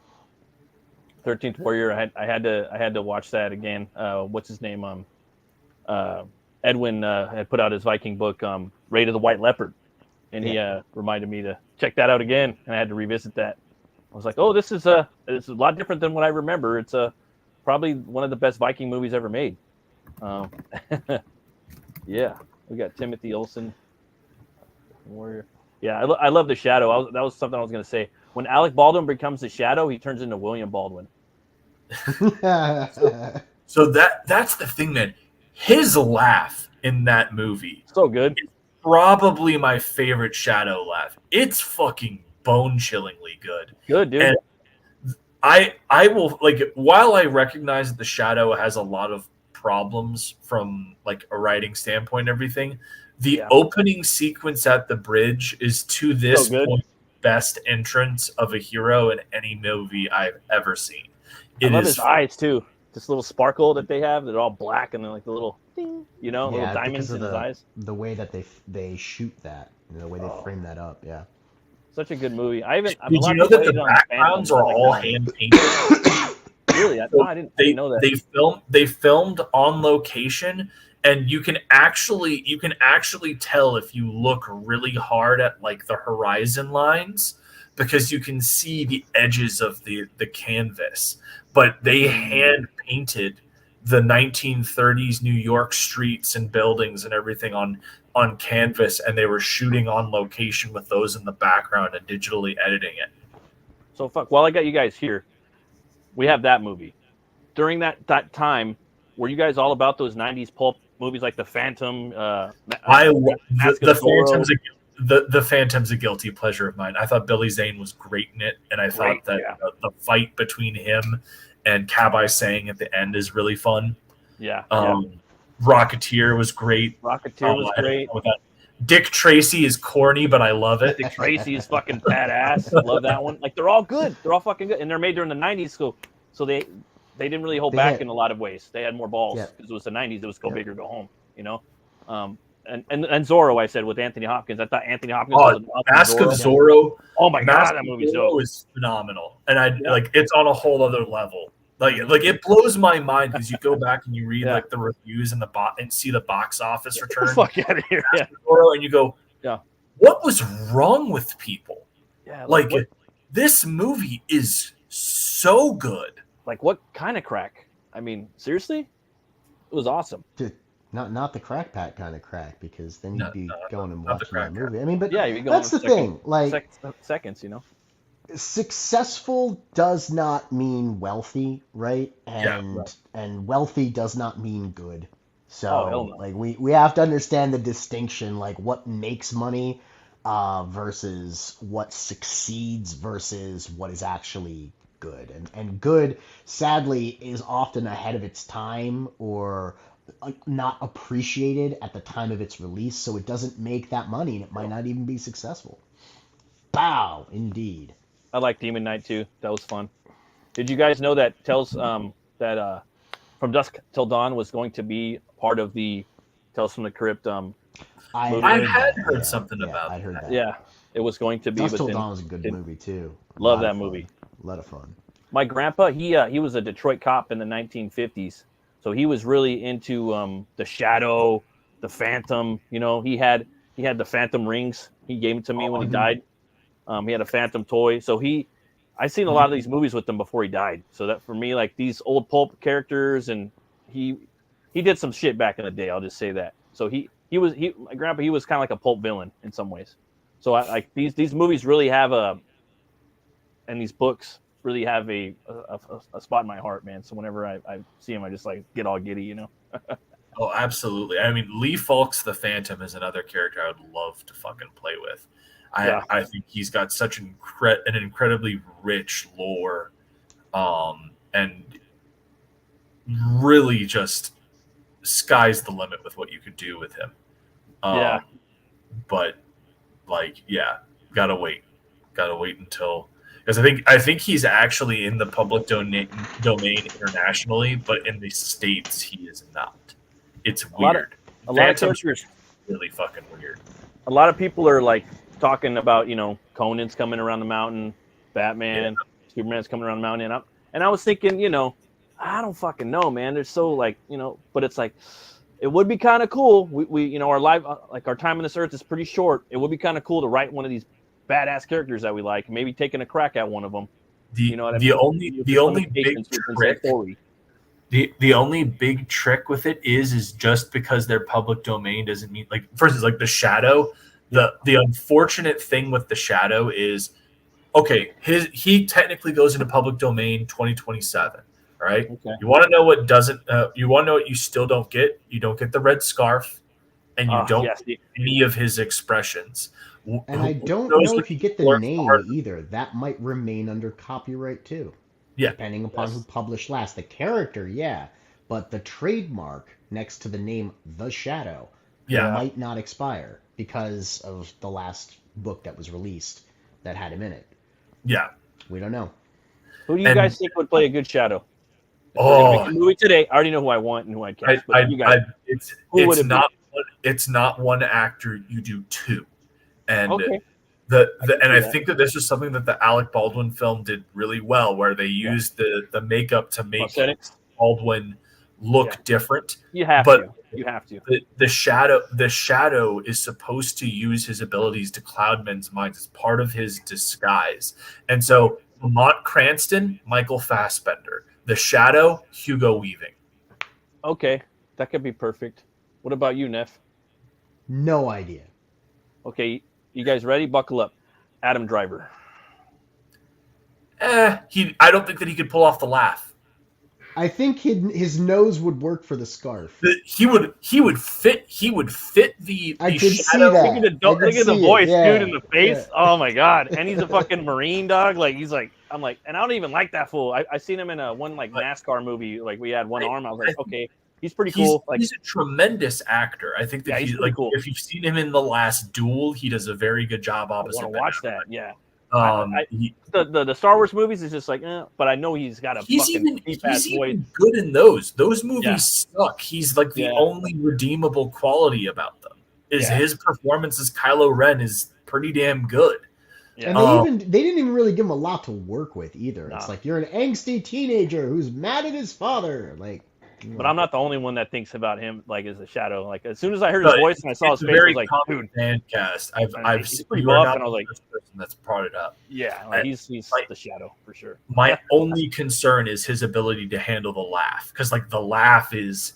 Warrior. I had to watch that again. What's his name? Edwin had put out his Viking book, Raid of the White Leopard, and he reminded me to check that out again, and I had to revisit that. I was like, oh, this is a lot different than what I remember. It's probably one of the best Viking movies ever made. Yeah, we got Timothy Olsen, Warrior. Yeah, I love the Shadow. That was something I was going to say. When Alec Baldwin becomes the Shadow, he turns into William Baldwin. So that's the thing, man. His laugh in that movie, so good. Is probably my favorite Shadow laugh. It's fucking bone-chillingly good. Good, dude. And I will while I recognize that the Shadow has a lot of problems from a writing standpoint and everything, the opening sequence at the bridge is to this point best entrance of a hero in any movie I've ever seen. I love his eyes too. This little sparkle that they have, they're all black and then the little ding, little diamonds in his eyes. The way that they shoot that, the way they frame that up, yeah. Such a good movie. Did you know that the backgrounds are all hand painted? Really? I didn't know that. They filmed on location, and you can actually tell if you look really hard at the horizon lines because you can see the edges of the canvas, but they hand painted the 1930s New York streets and buildings and everything on canvas, and they were shooting on location with those in the background and digitally editing it. So while I got you guys here, we have that movie. During that time, were you guys all about those 90s pulp movies like The Phantom? The Phantom's a guilty pleasure of mine. I thought Billy Zane was great in it, and I thought that the fight between him and Kabai Sang at the end is really fun. Yeah. Rocketeer was great. Dick Tracy is corny, but I love it. Dick Tracy is fucking badass. Love that one. Like, they're all good. They're all fucking good, and they're made during the 90s. So they didn't really hold back in a lot of ways. They had more balls because it was the 90s. It was go big or go home. You know. And Zorro, I said, with Anthony Hopkins. I thought Anthony Hopkins was Mask of Zorro. Oh my god, that movie's dope. Is phenomenal, and it's on a whole other level. Like it blows my mind because you go back and you read like the reviews and and see the box office return. Fuck out of here! And you go, what was wrong with people? Yeah, this movie is so good. Like, what kind of crack? I mean, seriously, it was awesome. Not the crack pack kind of crack, because then you'd be going and watching that movie. I mean, but that's the thing. Like seconds, you know. Successful does not mean wealthy, right? And wealthy does not mean good. So like we have to understand the distinction, like what makes money versus what succeeds versus what is actually good. And good, sadly, is often ahead of its time or not appreciated at the time of its release, so it doesn't make that money and it might not even be successful. Bow, indeed. I like Demon Knight too. That was fun. Did you guys know that From Dusk Till Dawn was going to be part of the Tales from the Crypt? I had heard something about I heard that. Yeah, it was going to be. Dusk Till Dawn was a good movie too. Love that movie. A lot of fun. My grandpa, he was a Detroit cop in the 1950s, so he was really into the Shadow, the Phantom. You know, he had the Phantom rings. He gave it to me when he died. He had a Phantom toy, so I seen a lot of these movies with him before he died. So that for me, like these old pulp characters, and he did some shit back in the day. I'll just say that. So my grandpa, he was kind of like a pulp villain in some ways. So like these movies really have and these books really have a spot in my heart, man. So whenever I see him, I just like get all giddy, you know. Oh, absolutely. I mean, Lee Falk's the Phantom is another character I would love to fucking play with. I think he's got such an incredibly rich lore, and really just sky's the limit with what you could do with him. But gotta wait until, because I think he's actually in the public domain internationally, but in the States he is not. It's weird. A lot of characters really fucking weird. A lot of people are like talking about, you know, Conan's coming around the mountain, Batman, Superman's coming around the mountain, and I was thinking, you know, I don't fucking know, man. They're so like, you know, but it's like, it would be kind of cool. We you know, our life, like our time on this earth is pretty short. It would be kind of cool to write one of these badass characters that we like, maybe taking a crack at one of them. You know what I mean? The only big trick with it is just because they're public domain doesn't mean, like, for instance, like the Shadow. The unfortunate thing with the Shadow is, okay, he technically goes into public domain 2027, right? Okay. You want to know what doesn't? You want to know what you still don't get? You don't get the red scarf, and you don't get any of his expressions. And I don't know if you get the name either. That might remain under copyright too. Yeah, depending upon who published last. The character, but the trademark next to the name The Shadow might not expire because of the last book that was released that had him in it. Yeah. We don't know. Who do you guys think would play a good Shadow? Make a movie today. I already know who I want and who I cast. It's not one actor. You do two, and okay. I think that this is something that the Alec Baldwin film did really well, where they used the makeup to make Baldwin look different. You have but to. You have to. The shadow is supposed to use his abilities to cloud men's minds as part of his disguise. And so Lamont Cranston, Michael Fassbender. The Shadow, Hugo Weaving. Okay, that could be perfect. What about you, Neff? No idea. Okay, you guys ready? Buckle up. Adam Driver. I don't think that he could pull off the laugh. I think his nose would work for the scarf. He would fit the I could shadow. see that. Look at the voice, dude, in the face. Yeah. Oh my god! And he's a fucking Marine dog. Like he's like, I'm like, and I don't even like that fool. I seen him in one like NASCAR movie. Like we had one arm. I was like, okay, he's pretty cool. Like he's a tremendous actor. I think that he's like cool. If you've seen him in The Last Duel, he does a very good job opposite. I want to watch that. Yeah. The Star Wars movies is just like, but I know he's got a fucking he's voice. Even good in those. Those movies suck. He's like the only redeemable quality about them is his performance as Kylo Ren is pretty damn good. Yeah. And they didn't even really give him a lot to work with either. It's like you're an angsty teenager who's mad at his father. Like, but I'm not the only one that thinks about him like as a shadow. Like as soon as I heard his voice and I saw his face, I was like, dude, fan cast. I've seen pretty buff, and I was like, the person that's brought it up. Yeah, like he's the shadow for sure. My only concern is his ability to handle the laugh, because like the laugh is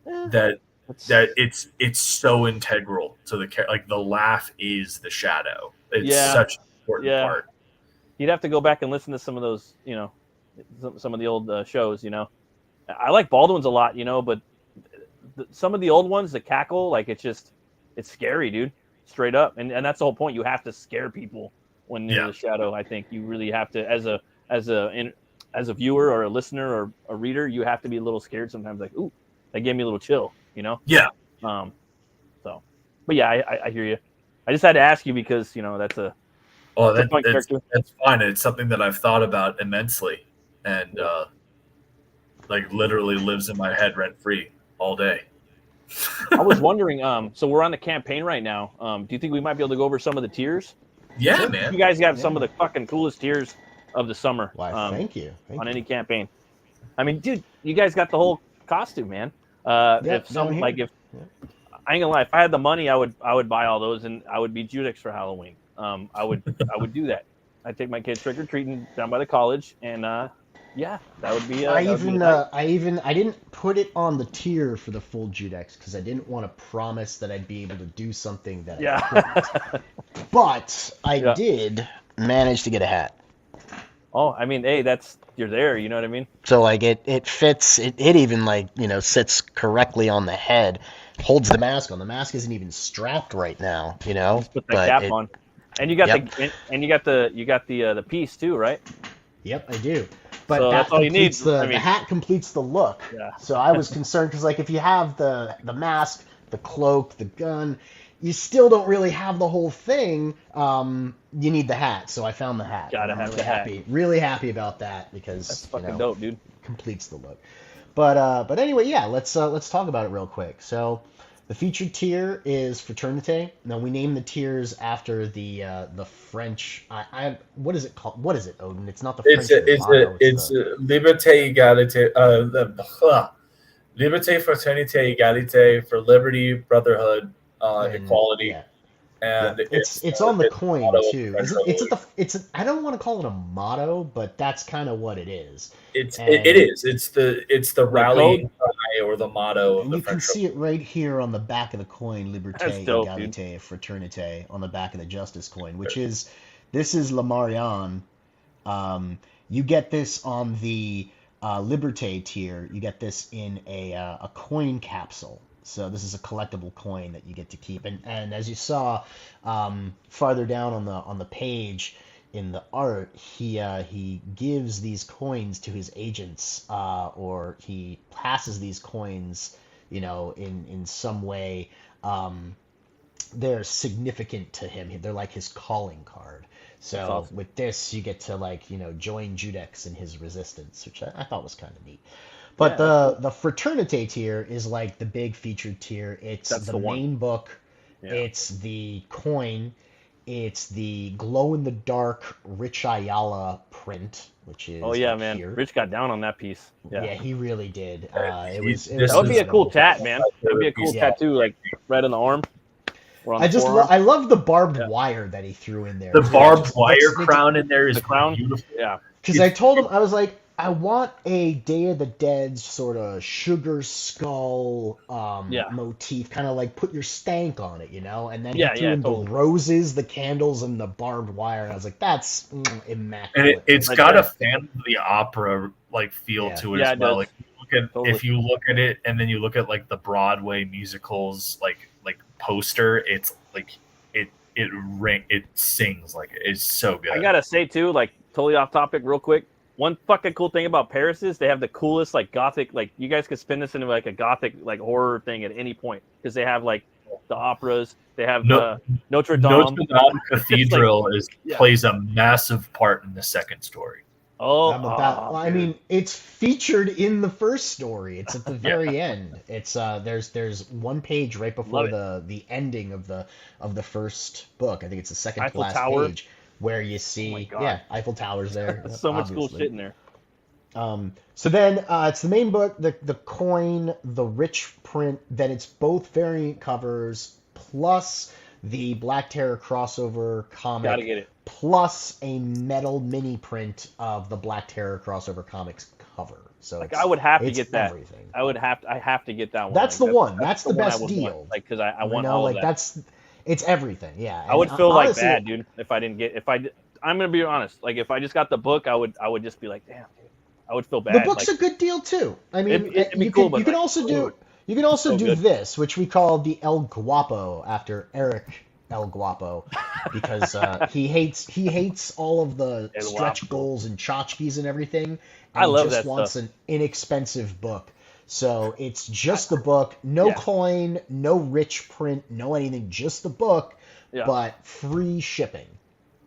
that it's so integral to the character. Like the laugh is the shadow. It's such an important part. You'd have to go back and listen to some of those, some of the old shows, I like Baldwin's a lot, but some of the old ones, the cackle, like it's scary, dude, straight up. And that's the whole point. You have to scare people when you're the shadow. I think you really have to, as a viewer or a listener or a reader, you have to be a little scared sometimes. Like, ooh, that gave me a little chill, Yeah. But yeah, I hear you. I just had to ask you because that's a. Oh, that's fine. It's something that I've thought about immensely, and like literally lives in my head rent free all day. I was wondering, so we're on the campaign right now. Do you think we might be able to go over some of the tiers? Yeah, man. You guys have some of the fucking coolest tiers of the summer. Why, thank you. Any campaign. I mean, dude, you guys got the whole costume, man. I ain't gonna lie, if I had the money, I would buy all those and I would be Judex for Halloween. I would do that. I'd take my kids trick or treating down by the college and that would be. I didn't put it on the tier for the full Judex because I didn't want to promise that I'd be able to do something that I couldn't. But I did manage to get a hat. Oh, I mean, hey, you're there. You know what I mean? So like it fits. It even sits correctly on the head, holds the mask on. The mask isn't even strapped right now. Just put that cap on, and you got the piece too, right? Yep, I do. But so that's all you need. The hat completes the look. Yeah. So I was concerned because, if you have the mask, the cloak, the gun, you still don't really have the whole thing. You need the hat. So I found the hat. Gotta have the hat. Really happy about that because that's fucking dope, dude. Completes the look. But anyway, yeah. Let's talk about it real quick. So the featured tier is Fraternité. Now we named the tiers after the French. What is it called? What is it, Odin? It's not the French. It's Liberté, Égalité, Liberté, Fraternité, Égalité, for liberty, brotherhood, equality. Yeah. And it's on the coin too. I don't want to call it a motto, but that's kind of what it is. It is. It's the rallying cry or the motto. And you can see it right here on the back of the coin, Liberté, Égalité, Fraternité, on the back of the Justice coin, this is La Marianne. You get this on the Liberté tier. You get this in a coin capsule. So this is a collectible coin that you get to keep, and as you saw farther down on the page in the art, he gives these coins to his agents, or he passes these coins, in some way. They're significant to him. They're like his calling card. So awesome. With this, you get to join Judex in his resistance, which I thought was kind of neat. But the Fraternité tier is like the big featured tier. It's the main book. Yeah. It's the coin. It's the glow-in-the-dark Rich Ayala print, which Oh is yeah, up man. here. Rich got down on that piece. Yeah, Yeah. he really did. It This was That would be is a cool incredible. tat, man. That'd be a cool Yeah. tattoo, like right on the arm or on the forearm. I love the barbed Yeah. wire that he threw in there. The too. barbed wire crown in there is The crown. beautiful. Yeah. Because I told him, I was like, I want a Day of the Dead sort of sugar skull Yeah. motif, kind of like put your stank on it, you know? And then he Yeah, threw yeah, in totally. the roses, the candles, and the barbed wire. And I was like, that's And immaculate. it's Right got there. a Phantom of the Opera like feel Yeah. to it Yeah, as it well. does. Like Totally. if you look at it and then you look at like the Broadway musicals like poster, it's like it sings like it's so good. I gotta say too, like totally off topic, real quick. One fucking cool thing about Paris is they have the coolest like gothic, like you guys could spin this into like a gothic like horror thing at any point because they have like the operas, they have Notre Dame. Notre Dame Cathedral yeah. plays a massive part in the second story. I mean, it's featured in the first story. It's at the very end. It's there's one page right before the ending of the first book. I think it's the second to last page where you see Eiffel Tower's there. So much cool shit in there. So then it's the main book, the coin, the rich print. Then it's both variant covers plus the Black Terror crossover comic. Gotta get it. Plus a metal mini print of the Black Terror crossover comics cover. So like I would have to get that. Everything. I have to get that one. That's the one. That's the best deal. Like because I want all of that. It's everything. Yeah. I would feel like bad, dude, if I didn't get I'm gonna be honest. Like if I just got the book, I would just be like, damn, dude. I would feel bad. The book's a good deal too. I mean, you can also do this, which we call the El Guapo after Eric El Guapo, because he hates all of the stretch goals and tchotchkes and everything. And I love he just wants an inexpensive book. So it's just the book, no coin, no rich print, no anything, just the book, but free shipping.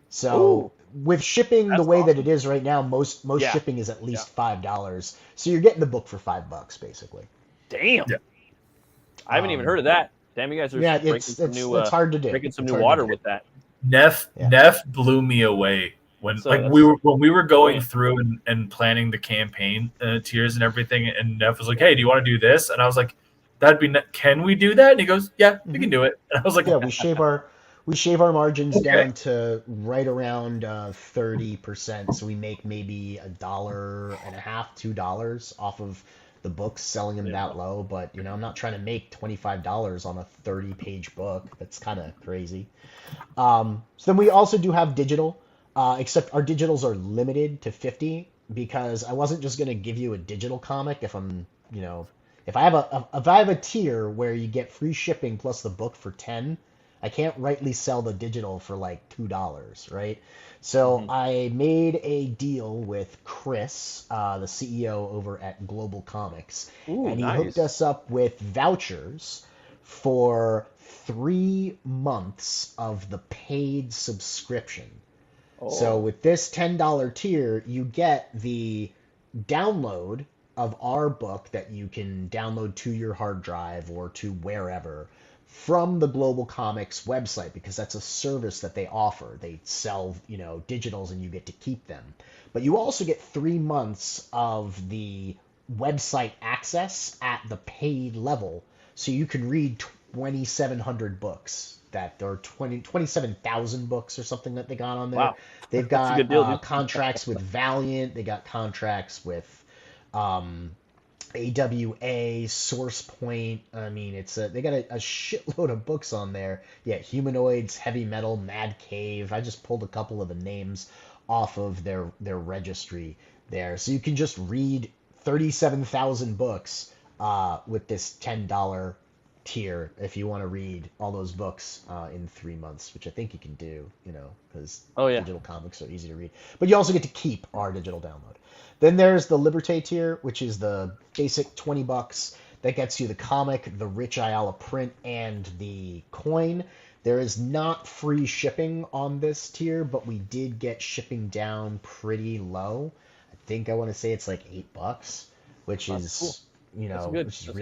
So with shipping the way that it is right now, most shipping is at least $5. So you're getting the book for $5 basically. Damn. Yeah. I haven't even heard of that. Damn, you guys are it's hard to do. Breaking some new water with that. Neff blew me away when we were going through and planning the campaign tiers and everything, and Neff was like, "Hey, do you want to do this?" And I was like, "Can we do that?" And he goes, "Yeah, we can do it." And I was like, "Yeah, we shave our margins down to right around 30%, so we make maybe $1.50, $2 off of the books, selling them that low. But I'm not trying to make $25 on a 30-page book. That's kind of crazy. So then we also do have digital, except our digitals are limited to 50 because I wasn't just going to give you a digital comic if I have a tier where you get free shipping plus the book for 10. I can't rightly sell the digital for like $2, right? So I made a deal with Chris, the CEO over at Global Comics, and he hooked us up with vouchers for 3 months of the paid subscription. So with this $10 tier, you get the download of our book that you can download to your hard drive or to wherever from the Global Comics website, because that's a service that they offer. They sell, digitals and you get to keep them. But you also get 3 months of the website access at the paid level, so you can read 2,700 books or 27,000 books or something that they got on there. Wow. They've got contracts with Valiant. They got contracts with AWA, Source Point. I mean, they got a shitload of books on there. Yeah, Humanoids, Heavy Metal, Mad Cave. I just pulled a couple of the names off of their registry there. So you can just read 37,000 books with this $10 tier if you want to read all those books in 3 months, which I think you can do, because digital comics are easy to read. But you also get to keep our digital download. Then there's the Liberté tier, which is the basic $20 that gets you the comic, the Rich Ayala print, and the coin. There is not free shipping on this tier, but we did get shipping down pretty low. I think I want to say it's like $8, which is cool. Which is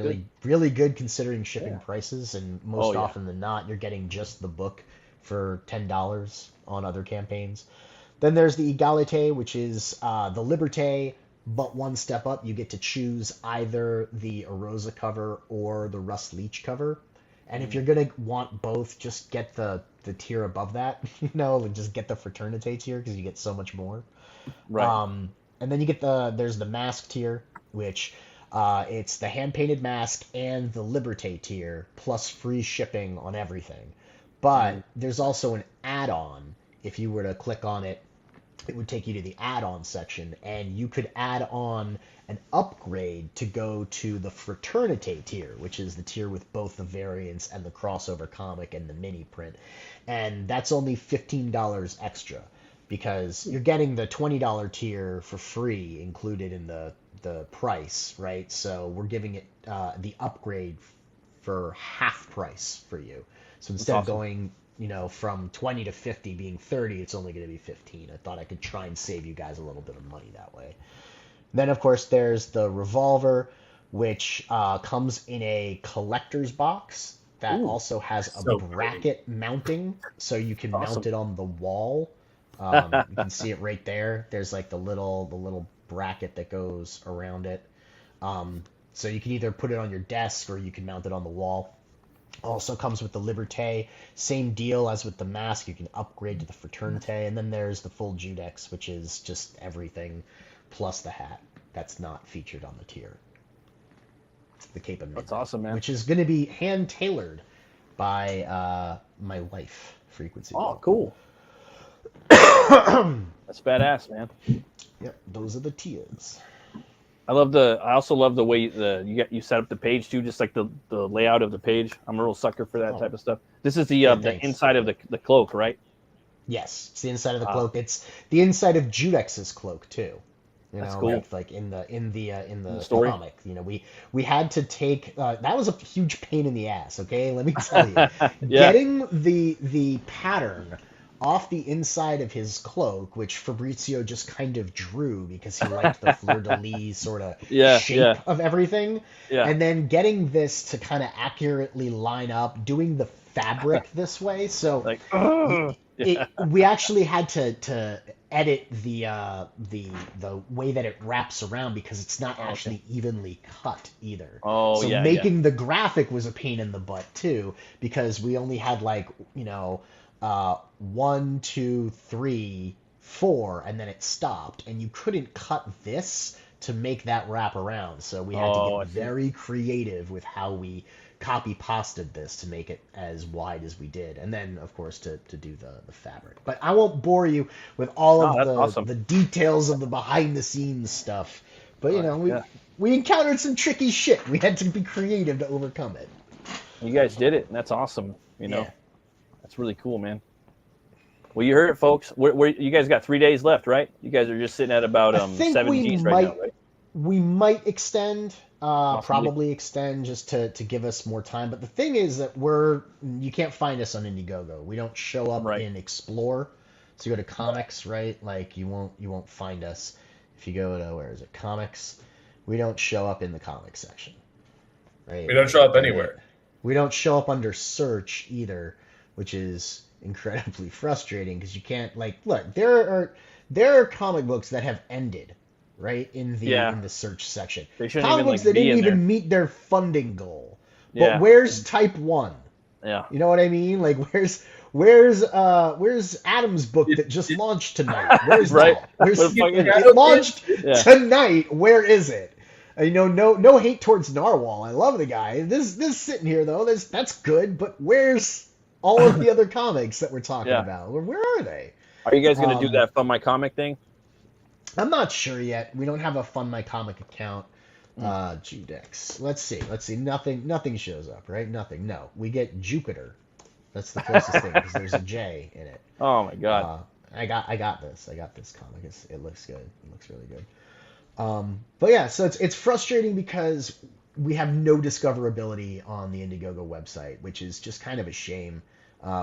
really good considering shipping prices, and most often than not, you're getting just the book for $10 on other campaigns. Then there's the Egalite, which is the Liberté, but one step up. You get to choose either the Erosa cover or the Rust Leech cover. And if you're going to want both, just get the tier above that, and just get the Fraternité tier because you get so much more. Right. And then you get there's the mask tier, which it's the hand-painted mask and the Liberté tier, plus free shipping on everything. But there's also an add-on. If you were to click on it, it would take you to the add-on section, and you could add on an upgrade to go to the Fraternité tier, which is the tier with both the variants and the crossover comic and the mini print. And that's only $15 extra, because you're getting the $20 tier for free included in the price, right? So we're giving it the upgrade for half price for you. So instead of going from 20 to 50 being 30, it's only going to be 15. I thought I could try and save you guys a little bit of money that way. Then, of course, there's the revolver, which comes in a collector's box that also has a bracket mounting, so you can mount it on the wall. You can see it right there. There's like the little bracket that goes around it. So you can either put it on your desk or you can mount it on the wall. Also comes with the Liberté, same deal as with the mask. You can upgrade to the Fraternité, and then there's the full Judex, which is just everything plus the hat. That's not featured on the tier. The Cape of Midnight. That's awesome, man. Which is going to be hand tailored by my wife, Frequency. Oh, cool. That's badass, man. Yep, those are the tiers. I also love the way you set up the page too, just like the layout of the page. I'm a real sucker for that type of stuff. This is the inside of the cloak, right? Yes, it's the inside of the cloak. It's the inside of Judex's cloak too. That's cool. Like in the story. comic, we had to take that was a huge pain in the ass. Okay, let me tell you, getting the pattern off the inside of his cloak, which Fabrizio just kind of drew because he liked the fleur-de-lis sort of shape of everything. Yeah. And then getting this to kind of accurately line up, doing the fabric this way. So we actually had to edit the way that it wraps around because it's not actually evenly cut either. So making the graphic was a pain in the butt too, because we only had 1, 2, 3, 4, and then it stopped, and you couldn't cut this to make that wrap around. So we had to get very creative with how we copy pasted this to make it as wide as we did, and then of course to do the fabric. But I won't bore you with all of the details of the behind the scenes stuff. But we encountered some tricky shit. We had to be creative to overcome it. You guys did it, and that's awesome. That's really cool, man. Well, you heard it, folks. You guys got 3 days left, right? You guys are just sitting at about 17 right now, right? We might extend, probably extend just to give us more time. But the thing is that you can't find us on Indiegogo. We don't show up in Explore. So you go to comics, right? Like you won't find us. If you go to, where is it? Comics. We don't show up in the comics section, right? We don't show up anywhere. We don't show up under search either, which is incredibly frustrating because you can't look. There are comic books that have ended right in the search section. Comic books that didn't even meet their funding goal. But where's Type 1? Yeah. You know what I mean? Like where's Adam's book that just launched tonight? Where's that? It launched tonight. Where is it? No hate towards Narwhal. I love the guy. This sitting here though. That's good. But where's all of the other comics that we're talking about? Where are they? Are you guys going to do that Fund My Comic thing? I'm not sure yet. We don't have a Fund My Comic account. Judex. Let's see. Nothing shows up, right? Nothing. No. We get Jupiter. That's the closest thing because there's a J in it. Oh my god. I got this. I got this comic. It looks good. It looks really good. But yeah, so it's frustrating because we have no discoverability on the Indiegogo website, which is just kind of a shame.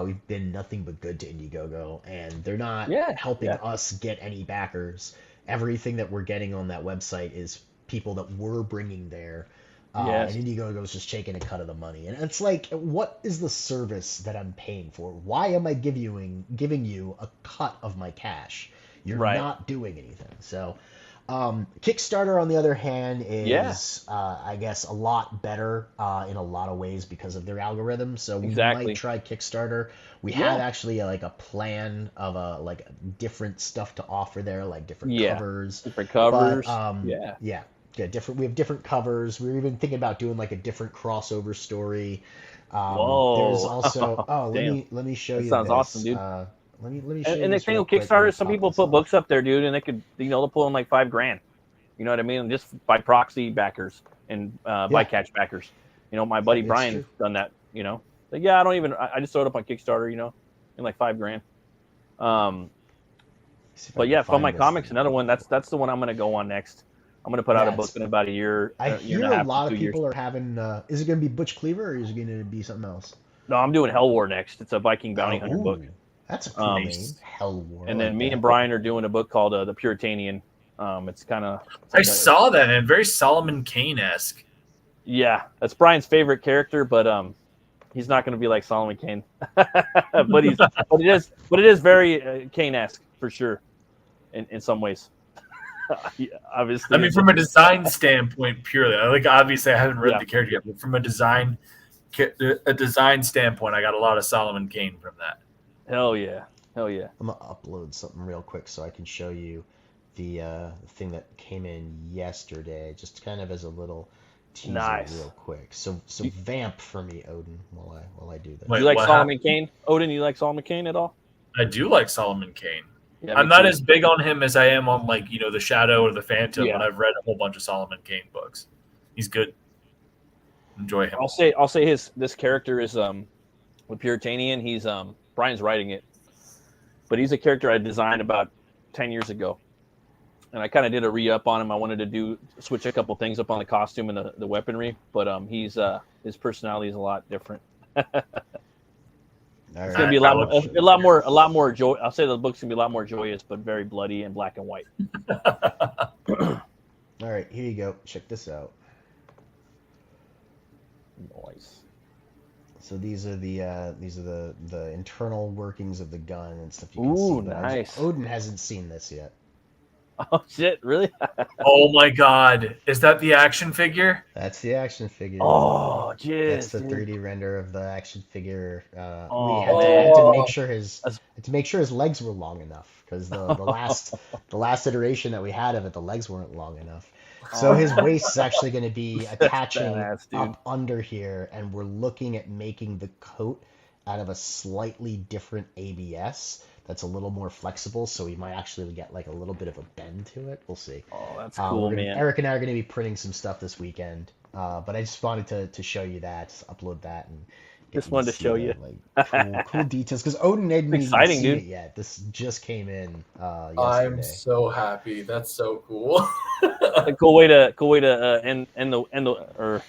We've been nothing but good to Indiegogo, and they're not helping us get any backers. Everything that we're getting on that website is people that we're bringing there. Yes. And Indiegogo's just taking a cut of the money. And it's like, what is the service that I'm paying for? Why am I giving you a cut of my cash? You're Right. not doing anything. So Kickstarter, on the other hand, is I guess a lot better in a lot of ways because of their algorithm. So we might try Kickstarter. We have actually like a plan of like different stuff to offer there, like different covers. Different covers. But different. We have different covers. We were even thinking about doing like a different crossover story. Whoa. There's also let me show you. That sounds this. awesome, dude. Let me show you. And the thing with Kickstarter, some people put books up there, dude, and they could, they'll pull in like $5,000. You know what I mean? Just by proxy backers and bycatch backers. My buddy Brian done that. Like, I just throw it up on Kickstarter. In like $5,000. But yeah, Fund My Comics, another one. That's the one I'm gonna go on next. I'm gonna put out a book in about a year. I hear a lot of people are having. Is it gonna be Butch Cleaver or is it gonna be something else? No, I'm doing Hell War next. It's a Viking bounty hunter book. That's a cool name, Hell War. And then me and Brian are doing a book called The Puritanian. It's kind of. I saw that, and very Solomon Kane-esque. Yeah, that's Brian's favorite character, but he's not going to be like Solomon Kane. but it is very Kane-esque for sure, in some ways. Obviously, I mean, from a design standpoint, purely. Obviously, I haven't read the character yet, but from a design standpoint, I got a lot of Solomon Kane from that. Hell yeah. I'm gonna upload something real quick so I can show you the thing that came in yesterday, just kind of as a little teaser, real quick. So vamp for me, Odin, while I do this. Do you like Solomon Kane, Odin? You like Solomon Kane at all? I do like Solomon Kane. Yeah, I'm not as big on him as I am on the Shadow or the Phantom, but I've read a whole bunch of Solomon Kane books. He's good. Enjoy him. I'll say this character is with Puritanian. He's Brian's writing it, but he's a character I designed about 10 years ago, and I kind of did a re-up on him. I wanted to switch a couple things up on the costume and the weaponry, but his personality is a lot different. It's gonna be a lot more joy. I'll say the book's gonna be a lot more joyous, but very bloody and black and white. All right, here you go. Check this out. Nice. So these are the internal workings of the gun and stuff. You can see. Nice. Odin hasn't seen this yet. Oh shit! Really? Oh my god! Is that the action figure? That's the action figure. Oh, jeez. That's the 3D render of the action figure. We had to make sure his legs were long enough because the last iteration that we had of it, the legs weren't long enough. So his waist is actually going to be attaching up under here, and we're looking at making the coat out of a slightly different ABS that's a little more flexible, so we might actually get like a little bit of a bend to it. We'll see. Oh, that's cool, man. Eric and I are going to be printing some stuff this weekend, but I just wanted to show you that, upload that, and just wanted to show you cool details because Odin hadn't even seen it yet. This just came in yesterday. I'm so happy. That's so cool. A cool way to end or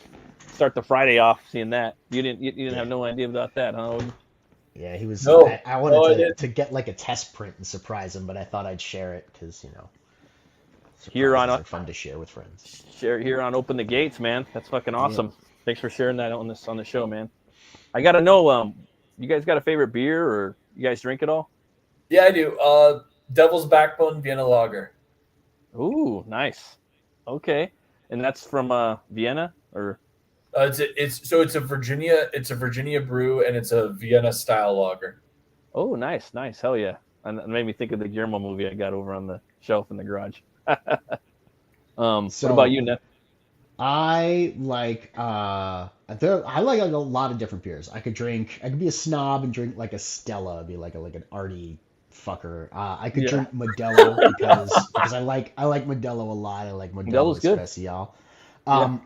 start the Friday off seeing that. You didn't have no idea about that, huh? Yeah, he was. No, I wanted to get like a test print and surprise him, but I thought I'd share it because here on are fun to share with friends. Share here on Open the Gates, man. That's fucking awesome. Yeah. Thanks for sharing that on the show, man. I gotta know, you guys got a favorite beer or you guys drink it all? Yeah, I do. Devil's Backbone Vienna Lager. Ooh, nice. Okay, and that's from Vienna or? It's a Virginia brew and it's a Vienna style lager. Oh, nice. Hell yeah. And it made me think of the Guillermo movie I got over on the shelf in the garage. What about you, Neff? I like a lot of different beers. I could be a snob and drink like a Stella, be like an arty fucker. I could drink Modelo because I like Modelo a lot. I like Modelo Especial.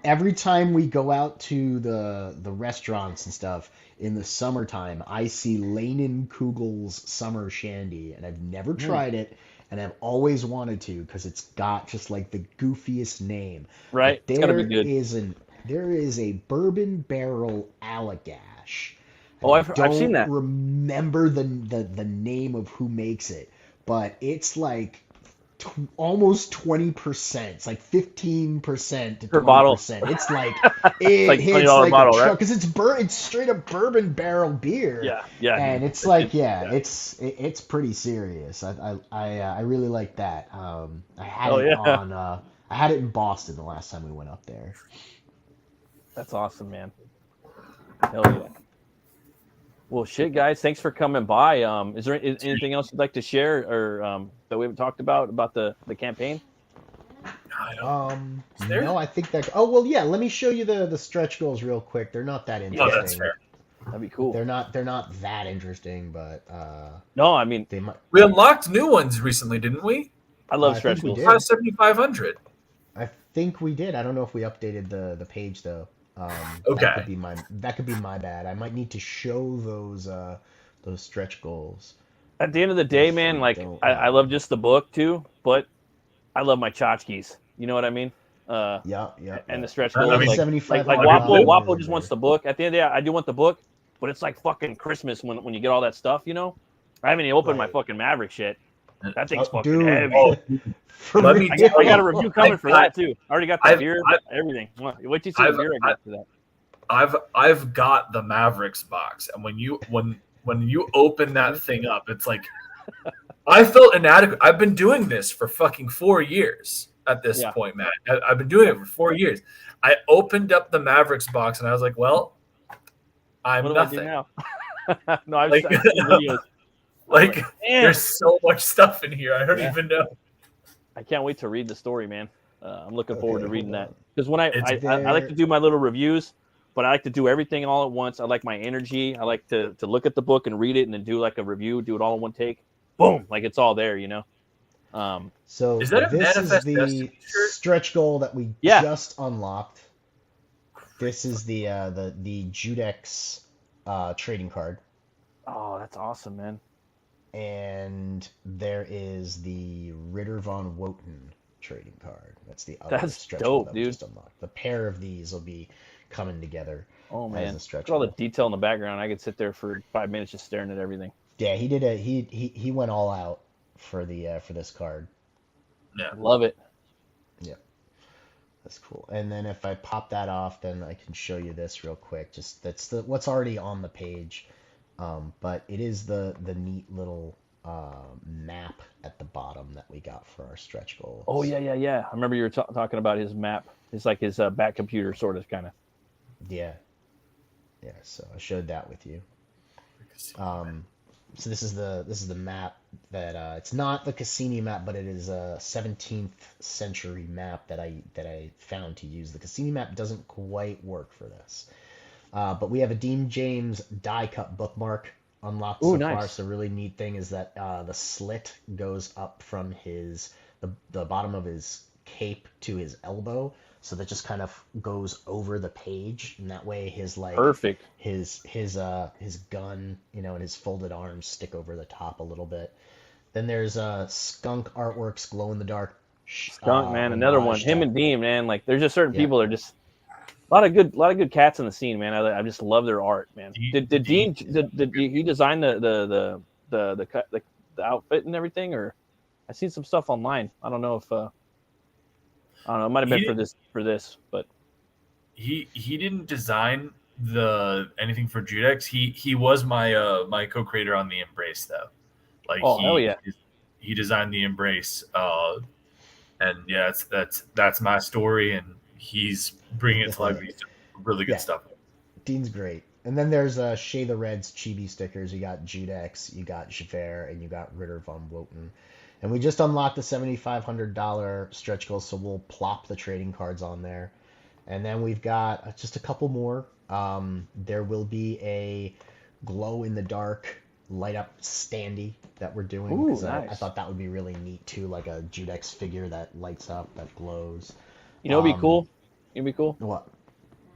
Every time we go out to the restaurants and stuff in the summertime, I see Lane & Kugel's Summer Shandy, and I've never tried it, and I've always wanted to because it's got just like the goofiest name. Right, it's gotta be good. There is a bourbon barrel Allagash. Oh, I've seen that. Remember the name of who makes it, but it's like almost 20%. It's like 15% to Per bottle. 20%. It's like It's like hits $20 like bottle, right? because it's straight up bourbon barrel beer. Yeah. And Dude. it's like it's pretty serious. I really like that. I had I had it in Boston the last time we went up there. That's awesome, man. Hell yeah. Well, shit, guys, thanks for coming by. Is there anything else you'd like to share or that we haven't talked about the campaign? No, I think that. Oh well, yeah. Let me show you the stretch goals real quick. They're not that interesting. Oh, that's fair. That'd be cool. They're not that interesting, but no, I mean they might. We unlocked new ones recently, didn't we? I love stretch goals. 7,500. I think we did. I don't know if we updated the page though. Okay. That could be my bad. I might need to show those stretch goals. At the end of the day, man, like I love just the book too, but I love my tchotchkes. You know what I mean? Yeah. And the stretch goals, like $7,500 Wapo just wants the book. At the end of the day, I do want the book, but it's like fucking Christmas when you get all that stuff. You know, I haven't even opened my fucking Maverick shit. That thing's fucking heavy. I got a review coming for that too. I already got the beer, everything. What do you see the beer I got for that? I've got the Mavericks box, and when you open that thing up, it's like I felt inadequate. I've been doing this for fucking 4 years at this point, Matt. I've been doing it for 4 years. I opened up the Mavericks box, and I was like, well, I'm nothing. Now? No, I've seen videos. Like there's so much stuff in here. I don't even know. I can't wait to read the story, man. I'm looking forward to reading that. Because when I like to do my little reviews, but I like to do everything all at once. I like my energy. I like to look at the book and read it and then do like a review, do it all in one take. Boom. Like it's all there, you know? So is that this is the stretch goal that we just unlocked. This is the Judex trading card. Oh, that's awesome, man. And there is the Ritter von Wotan trading card. That's the other stretch dope, that dude. we just unlocked. The pair of these will be coming together. Oh man, as a stretch look at all the goal. detail in the background. I could sit there for 5 minutes just staring at everything. Yeah, he did he went all out for this card. Yeah, love it. Yeah, that's cool. And then if I pop that off, then I can show you this real quick. Just that's what's already on the page. But it is the neat little map at the bottom that we got for our stretch goals. Oh yeah. I remember you were talking about his map. It's like his back computer, sort of, kind of. Yeah. So I showed that with you. So this is the map that it's not the Cassini map, but it is a 17th century map that I found to use. The Cassini map doesn't quite work for this. But we have a Dean James die cut bookmark unlocked so far. So really neat thing is that the slit goes up from the bottom of his cape to his elbow, so that just kind of goes over the page, and that way his perfect his gun, and his folded arms stick over the top a little bit. Then there's Skunk Artworks glow in the dark. Skunk, man, another one. Him and Dean, man. Like there's just certain people that are just a lot of good cats in the scene, man. I just love their art, man. Did Dean he design the outfit and everything, or I seen some stuff online. I don't know if I don't know. It might have been for this, but he didn't design anything for Judex. He was my my co-creator on the Embrace though. Like hell yeah. He designed the Embrace, and yeah, that's my story, and he's bringing it to life. He's doing really good stuff. Dean's great. And then there's Shay the Red's chibi stickers. You got Judex, you got Javert, and you got Ritter von Wotan. And we just unlocked the $7,500 stretch goal, so we'll plop the trading cards on there. And then we've got just a couple more. There will be a glow-in-the-dark light-up standee that we're doing. Ooh, nice. I thought that would be really neat, too, like a Judex figure that lights up, that glows. You know, it'd be cool. It'd be cool. What?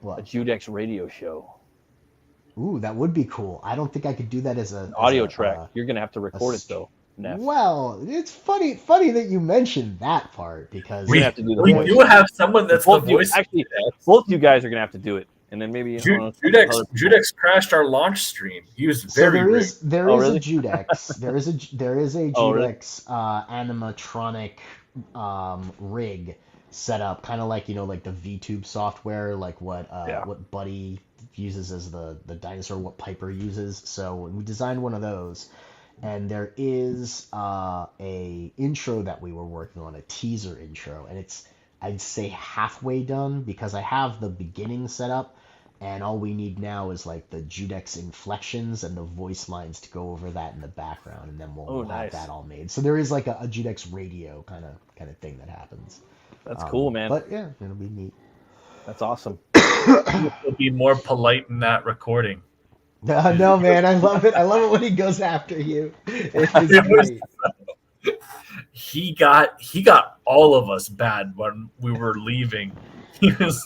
A Judex radio show. Ooh, that would be cool. I don't think I could do that as an audio track. You're gonna have to record it though. Neff. Well, it's funny that you mentioned that part because we do have someone that's both the voice. Actually, both you guys are gonna have to do it. and then maybe Judex crashed our launch stream. He was very there is really? a Judex. there is a Oh, really? Judex animatronic rig set up, kind of like like the VTube software, like what Buddy uses as the dinosaur, what Piper uses. So we designed one of those, and there is a intro that we were working on, a teaser intro, and it's, I'd say, halfway done because I have the beginning set up, and all we need now is like the Judex inflections and the voice lines to go over that in the background, and then we'll have that all made. So there is like a Judex radio kind of thing that happens. That's cool, man. But yeah, it'll be neat. That's awesome. It'll be more polite in that recording. No, man, I love it. I love it when he goes after you. It's great. He got all of us bad when we were leaving. He was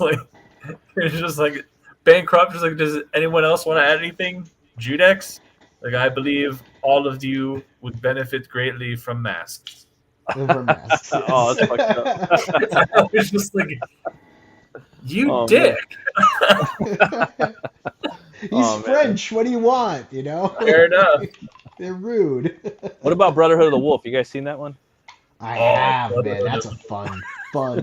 just like bankrupt. Just like, does anyone else want to add anything? Judex, like, I believe all of you would benefit greatly from masks. From masks. Oh, that's fucked up. I was just like, you dick. He's French. What do you want? Fair enough. They're rude. What about Brotherhood of the Wolf? You guys seen that one? I have, man. That's a fun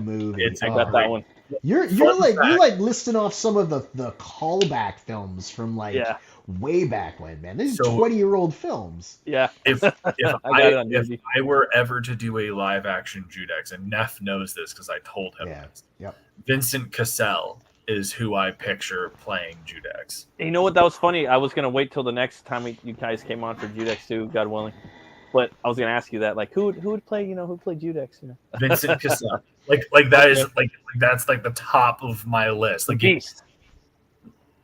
movie. I got that one. You're like listing off some of the callback films from way back when, man. These are 20-year-old films. Yeah. If I were ever to do a live action Judex, and Neff knows this because I told him this. Yep. Vincent Cassell is who I picture playing Judex. You know what? That was funny. I was gonna wait till the next time you guys came on for Judex too, God willing. But I was gonna ask you that, like, who would play, who played Judex? Vincent Cassell. Like that is that's like the top of my list. Like Beast.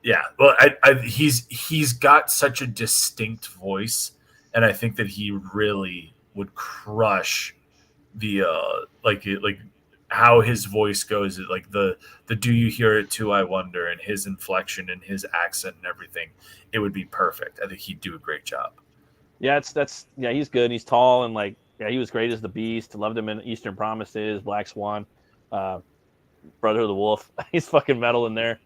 Yeah. Well, he's got such a distinct voice, and I think that he really would crush the like how his voice goes, like the do you hear it too, I wonder, and his inflection and his accent and everything. It would be perfect. I think he'd do a great job. Yeah, he's good. He's tall and he was great as the Beast. Loved him in Eastern Promises, Black Swan, Brotherhood of the Wolf. He's fucking metal in there.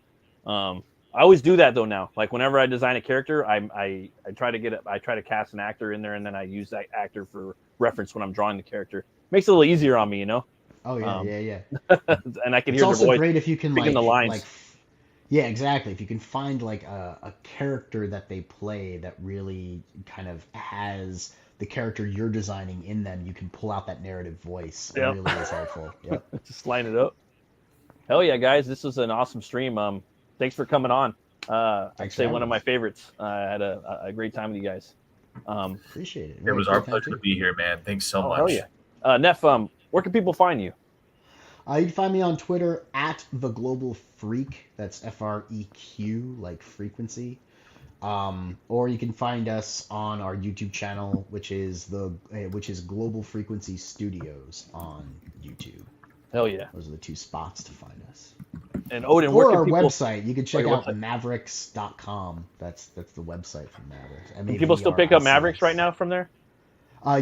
I always do that though now. Like whenever I design a character, I try to cast an actor in there, and then I use that actor for reference when I'm drawing the character. Makes it a little easier on me, Oh yeah. And I can hear the voice. It's also great if you can the lines. Yeah, exactly. If you can find a character that they play that really kind of has the character you're designing in them, you can pull out that narrative voice. It really is helpful. Yep. Just line it up. Hell yeah, guys! This was an awesome stream. Thanks for coming on. I'd say one of my favorites. I had a great time with you guys. Appreciate it. It was our pleasure to be here, man. Thanks so much. Hell yeah. Neff, where can people find you? You can find me on Twitter at The Global Freak. That's FREQ, like frequency. Or you can find us on our YouTube channel, which is Global Frequency Studios on YouTube. Hell yeah. Those are the two spots to find us. And Odin, or our website. You can check out Mavericks.com. That's the website for Mavericks. Can people still pick up Mavericks right now from there?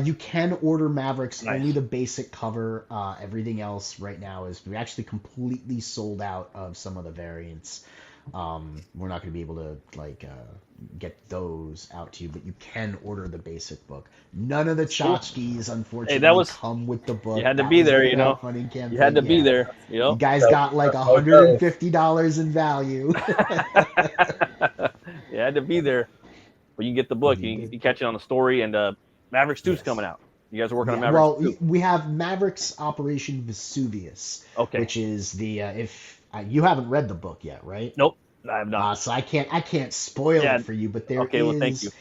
You can order Mavericks, nice. Only the basic cover. Everything else right now we actually completely sold out of some of the variants. We're not going to be able to get those out to you, but you can order the basic book. None of the tchotchkes, unfortunately, come with the book. You had to be there, You had to be there. You guys got like $150 in value. You had to be there, but you can get the book. You catch it on the story, and Mavericks 2 is coming out. You guys are working on Mavericks 2? We have Mavericks Operation Vesuvius, which is the if you haven't read the book yet, right? Nope, I have not. So I can't spoil it for you, but there thank you.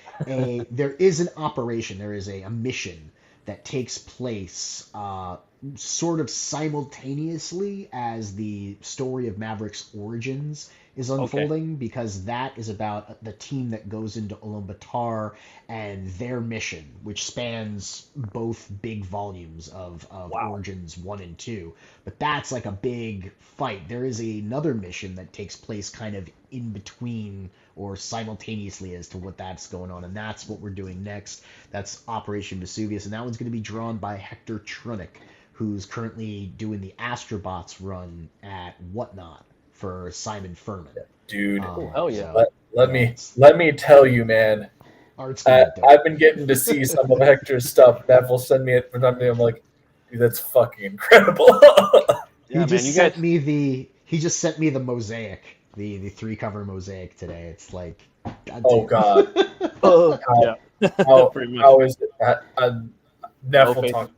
there is an operation. There is a mission that takes place sort of simultaneously as the story of Maverick's origins is unfolding, because that is about the team that goes into Ulaanbaatar and their mission, which spans both big volumes of Origins 1 and 2. But that's like a big fight. There is another mission that takes place kind of in between or simultaneously as to what that's going on, and that's what we're doing next. That's Operation Vesuvius, and that one's going to be drawn by Hector Trunick, who's currently doing the Astrobots run at Whatnot for Simon Furman. dude. Hell yeah! So, Let me tell you, man. Art's gonna be dope. I've been getting to see some of Hector's stuff. Nev will send me it for something. I'm like, dude, that's fucking incredible. Yeah, He just sent me the mosaic, the 3-cover mosaic today. It's like, God. Yeah. How is it? Nev will talk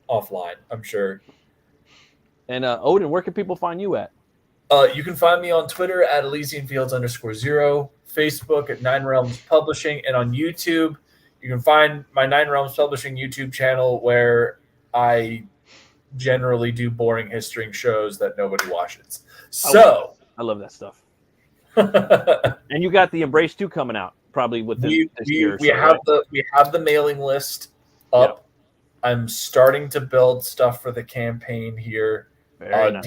offline, I'm sure. And Odin, where can people find you at? You can find me on Twitter at ElysianFields_0, Facebook at 9 Realms Publishing, and on YouTube, you can find my 9 Realms Publishing YouTube channel where I generally do boring history shows that nobody watches. So I love that stuff. And you got the Embrace 2 coming out probably within this year. We have the mailing list up. Yep. I'm starting to build stuff for the campaign here. Nice.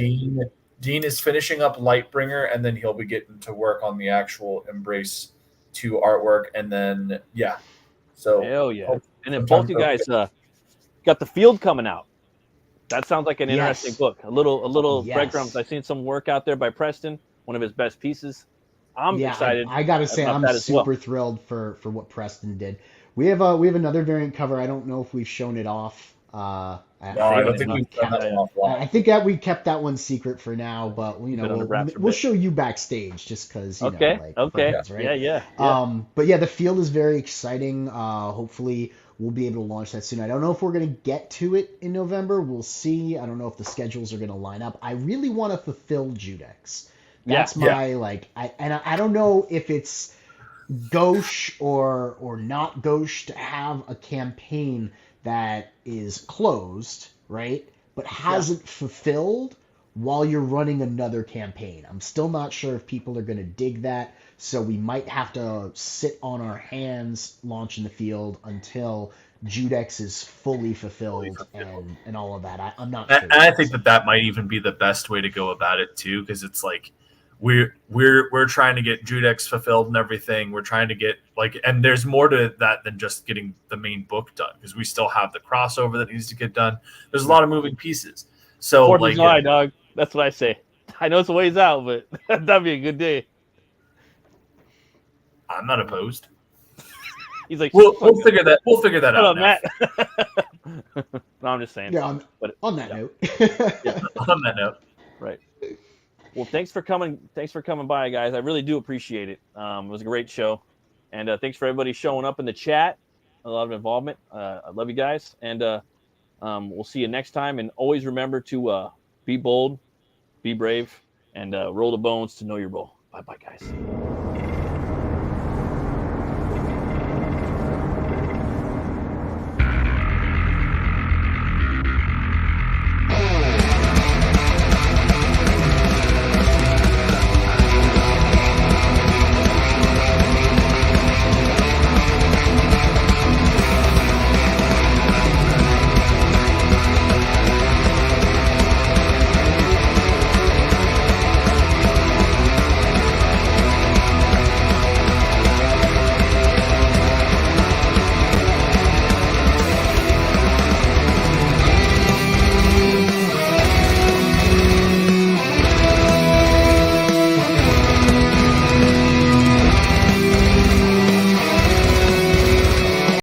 Dean is finishing up Lightbringer, and then he'll be getting to work on the actual Embrace 2 artwork, and then so hell yeah. And then both you guys got the Field coming out. That sounds like an interesting book. A little breadcrumbs. I've seen some work out there by Preston, one of his best pieces. I'm excited. I gotta say, I'm super thrilled for what Preston did. We have another variant cover. I don't know if we've shown it off. I don't think we've done that offline. I think that we kept that one secret for now, but we'll show you backstage just because friends, right? Yeah. But yeah, the Field is very exciting. Hopefully we'll be able to launch that soon. I don't know if we're gonna get to it in November. We'll see. I don't know if the schedules are gonna line up. I really want to fulfill Judex. That's my I don't know if it's gauche or not gauche to have a campaign that is closed, right? But hasn't fulfilled while you're running another campaign. I'm still not sure if people are going to dig that, so we might have to sit on our hands launching the Field until Judex is fully fulfilled. And all of that. I'm not sure. And I think that might even be the best way to go about it too, because it's like we're trying to get Judex fulfilled and everything. We're trying to get and there's more to that than just getting the main book done, because we still have the crossover that needs to get done. There's a lot of moving pieces. So 4th of July, dog. That's what I say. I know it's a ways out, but that'd be a good day. I'm not opposed. He's like, we'll figure that. We'll figure that out, Matt. No, I'm just saying. Yeah. On that note. On that note. Right. Well, thanks for coming by, guys. I really do appreciate it. It was a great show, and thanks for everybody showing up in the chat. A lot of involvement. I love you guys, and we'll see you next time. And always remember to be bold, be brave, and roll the bones to know your role. Bye, guys.